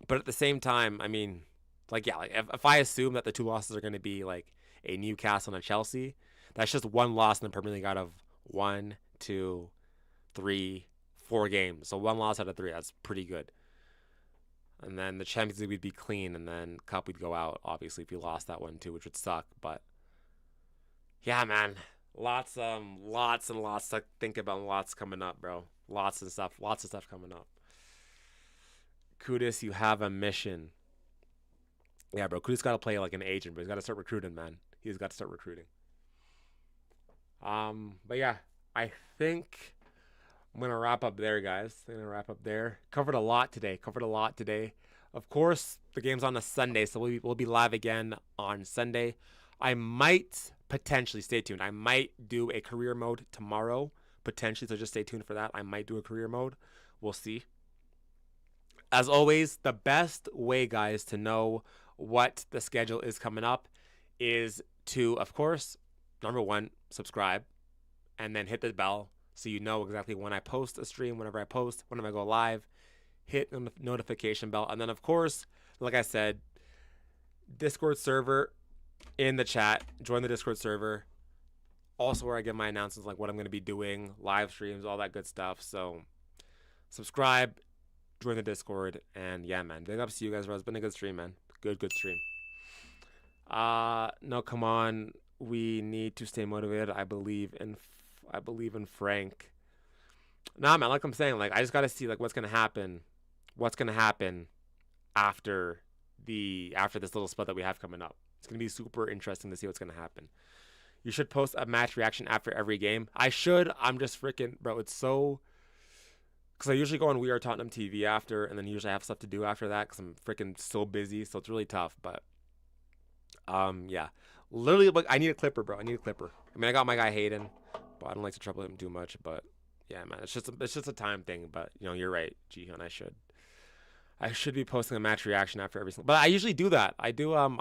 But at the same time, I mean, if I assume that the 2 losses are going to be like a Newcastle and a Chelsea, that's just 1 loss in the Premier League out of 1, 2, 3, 4 games. So 1 loss out of 3, that's pretty good. And then the Champions League would be clean, and then Cup would go out, obviously, if you lost that one too, which would suck. But yeah, man, lots and lots to think about, lots coming up, bro. Lots of stuff coming up. Kudus, you have a mission. Yeah, bro, Kudus got to play like an agent, but he's got to start recruiting, man. He's got to start recruiting. But yeah, I think I'm going to wrap up there, guys. I'm going to wrap up there. Covered a lot today. Of course, the game's on a Sunday, so we'll be live again on Sunday. I might potentially, stay tuned, I might do a career mode tomorrow, potentially, so just stay tuned for that. I might do a career mode. We'll see. As always, the best way, guys, to know what the schedule is coming up is to, of course, number 1, subscribe, and then hit the bell so you know exactly when I post a stream, whenever I post, whenever I go live, hit the notification bell. And then, of course, like I said, Discord server in the chat. Join the Discord server. Also where I get my announcements, like what I'm going to be doing, live streams, all that good stuff. So subscribe, join the Discord, and yeah, man, big ups to you guys, bro. It's been a good stream, man. Good stream. No, come on. We need to stay motivated. I believe in I believe in Frank. Nah, man, like I'm saying, like I just gotta see like what's gonna happen. What's gonna happen after after this little split that we have coming up. It's gonna be super interesting to see what's gonna happen. You should post a match reaction after every game. I should. I'm just freaking, bro. It's so because I usually go on We Are Tottenham TV after, and then usually I have stuff to do after that because I'm freaking so busy. So it's really tough. But yeah, literally, like I need a clipper, bro. I need a clipper. I mean, I got my guy Hayden, but I don't like to trouble him too much. But yeah, man, it's just a time thing. But you know, you're right, Jihyun. I should be posting a match reaction after every single. But I usually do that. I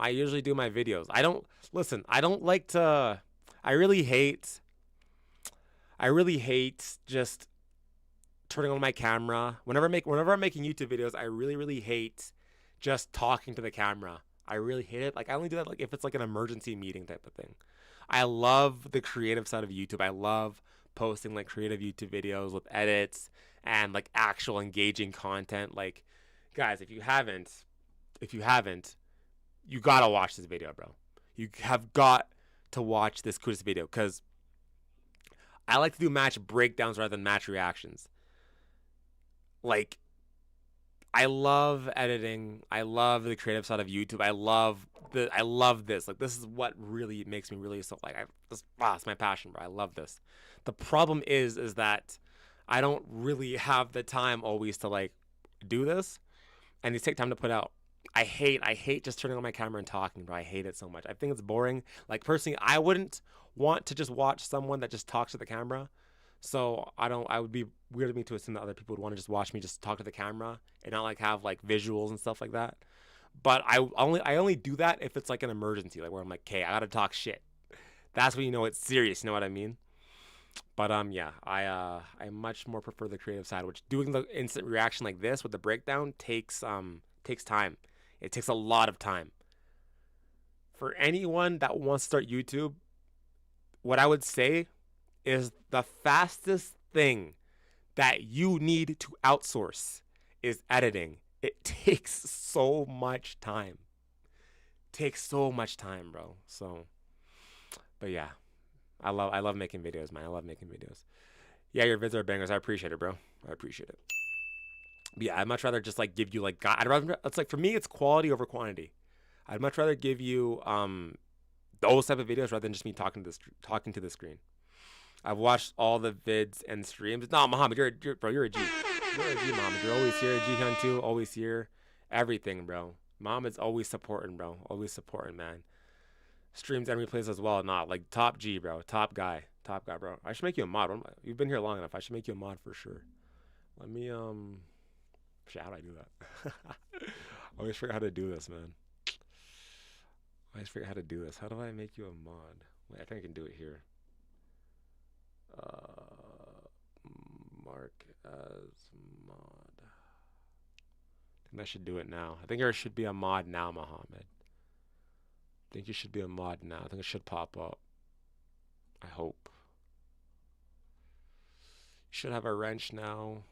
usually do my videos. I don't listen. I don't like to. I really hate. I really hate just turning on my camera whenever I'm making YouTube videos. I really hate just talking to the camera. I really hate it. Like I only do that like if it's like an emergency meeting type of thing. I love the creative side of YouTube. I love posting like creative YouTube videos with edits and like actual engaging content. Like guys, if you haven't, you gotta watch this video, bro. You have got to watch this Kudus video because I like to do match breakdowns rather than match reactions. Like, I love editing. I love the creative side of YouTube. I love this. Like, this is what really makes me really so like. It's my passion, bro. I love this. The problem is that I don't really have the time always to like do this, and these take time to put out. I hate just turning on my camera and talking, bro. I hate it so much. I think it's boring. Like personally, I wouldn't want to just watch someone that just talks to the camera. So I would be weird of me to assume that other people would want to just watch me just talk to the camera and not like have like visuals and stuff like that. But I only do that if it's like an emergency, like where I'm like, okay, I gotta talk shit. That's when you know it's serious. You know what I mean? But yeah, I much more prefer the creative side, which doing the instant reaction like this with the breakdown takes time. It takes a lot of time. For anyone that wants to start YouTube, what I would say is the fastest thing that you need to outsource is editing. It takes so much time. Takes so much time, bro. So, but yeah, I love making videos, man. I love making videos. Yeah, your vids are bangers. I appreciate it, bro. I appreciate it. But yeah, I'd much rather just like give you like I'd rather it's like for me it's quality over quantity. I'd much rather give you those type of videos rather than just me talking to the screen. I've watched all the vids and streams. No, Muhammad, bro, you're a G. You're a G, Muhammad. You're always here. Jihyun too, always here. Everything, bro. Muhammad's always supporting, bro. Always supporting, man. Streams and replays as well. Nah, like top G, bro. Top guy, bro. I should make you a mod. You've been here long enough. I should make you a mod for sure. Let me shit, how do I do that? I always forget how to do this, man. I always forget how to do this. How do I make you a mod? Wait, I think I can do it here. Mark as mod. I think I should do it now. I think there should be a mod now, Muhammad. I think you should be a mod now. I think it should pop up. I hope. You should have a wrench now.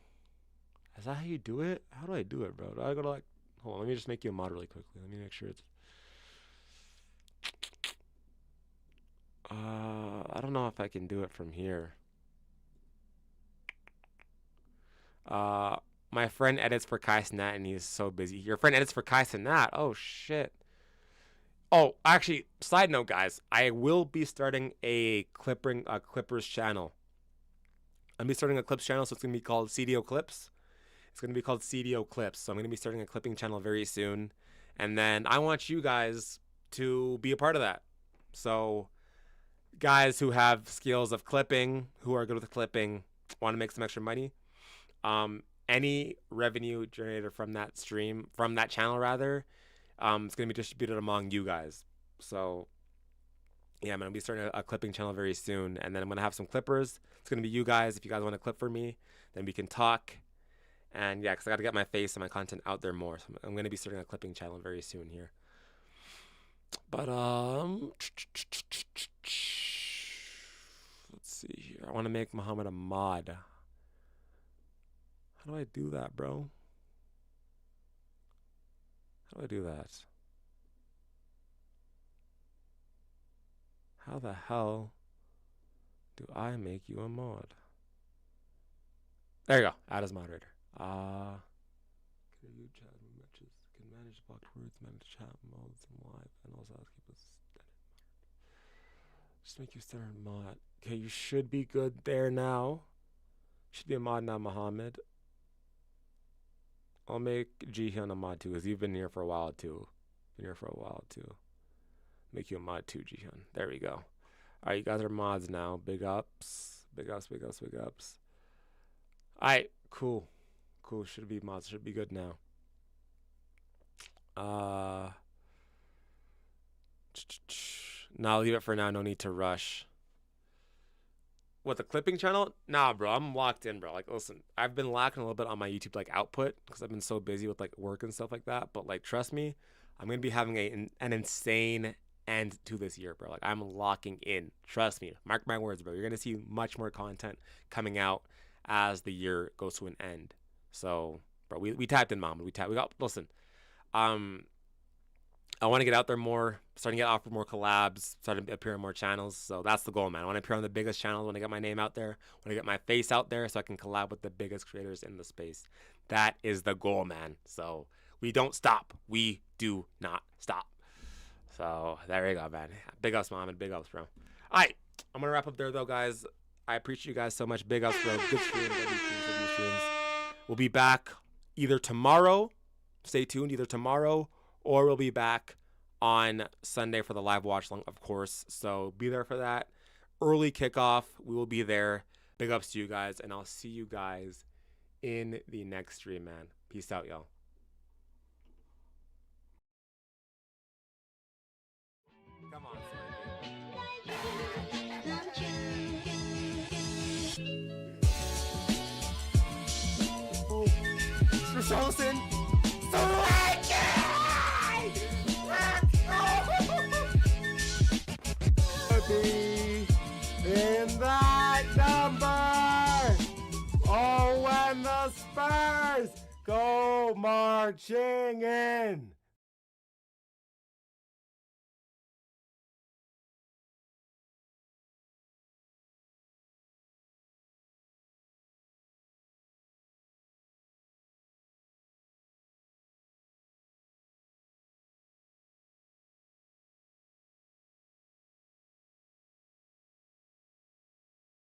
Is that how you do it? How do I do it, bro? Do I go to like... Hold on, let me just make you a mod really quickly. Let me make sure it's... I don't know if I can do it from here. My friend edits for Kai Cenat and he's so busy. Your friend edits for Kai Cenat? Oh, shit. Oh, actually, side note, guys. I will be starting a Clippers channel. I'm going to be starting a Clips channel, so it's going to be called CDO Clips. It's going to be called CDO Clips. So I'm going to be starting a clipping channel very soon. And then I want you guys to be a part of that. So guys who have skills of clipping, who are good with clipping, want to make some extra money, any revenue generated from that stream, from that channel rather, it's going to be distributed among you guys. So yeah, I'm going to be starting a clipping channel very soon. And then I'm going to have some clippers. It's going to be you guys. If you guys want to clip for me, then we can talk. And yeah, because I got to get my face and my content out there more. So I'm going to be starting a clipping channel very soon here. But let's see here. I want to make Muhammad a mod. How do I do that, bro? How do I do that? How the hell Do I make you a mod? There you go. Add as moderator. Can you chat matches? Can manage blocked words, manage chat modes and live, and also keep us standard. Just make you standard mod. Okay, you should be good there now. Should be a mod now, Mohammed. I'll make Jihyun a mod too, because you've been here for a while too. Make you a mod too, Jihyun. There we go. Alright, you guys are mods now. Big ups. Alright, cool. Should be mods. Should be good now. Now leave it for now. No need to rush. What, the clipping channel? Nah, bro. I'm locked in, bro. Like, listen, I've been lacking a little bit on my YouTube like output because I've been so busy with like work and stuff like that. But like, trust me, I'm gonna be having an insane end to this year, bro. Like, I'm locking in. Trust me. Mark my words, bro. You're gonna see much more content coming out as the year goes to an end. So, bro, we tapped in, mom. We got. Listen, I want to get out there more, starting to get offered more collabs, starting to appear on more channels. So that's the goal, man. I want to appear on the biggest channels. I want to get my name out there. I want to get my face out there so I can collab with the biggest creators in the space. That is the goal, man. So we don't stop. We do not stop. So there you go, man. Big ups, mom, and big ups, bro. All right. I'm going to wrap up there, though, guys. I appreciate you guys so much. Big ups, bro. Good streams. Every streams. We'll be back either tomorrow. Stay tuned. Either tomorrow or we'll be back on Sunday for the live watch long, of course. So be there for that. Early kickoff. We will be there. Big ups to you guys. And I'll see you guys in the next stream, man. Peace out, y'all. Come on, Richarlison. In that number. Oh, when the Spurs go marching in.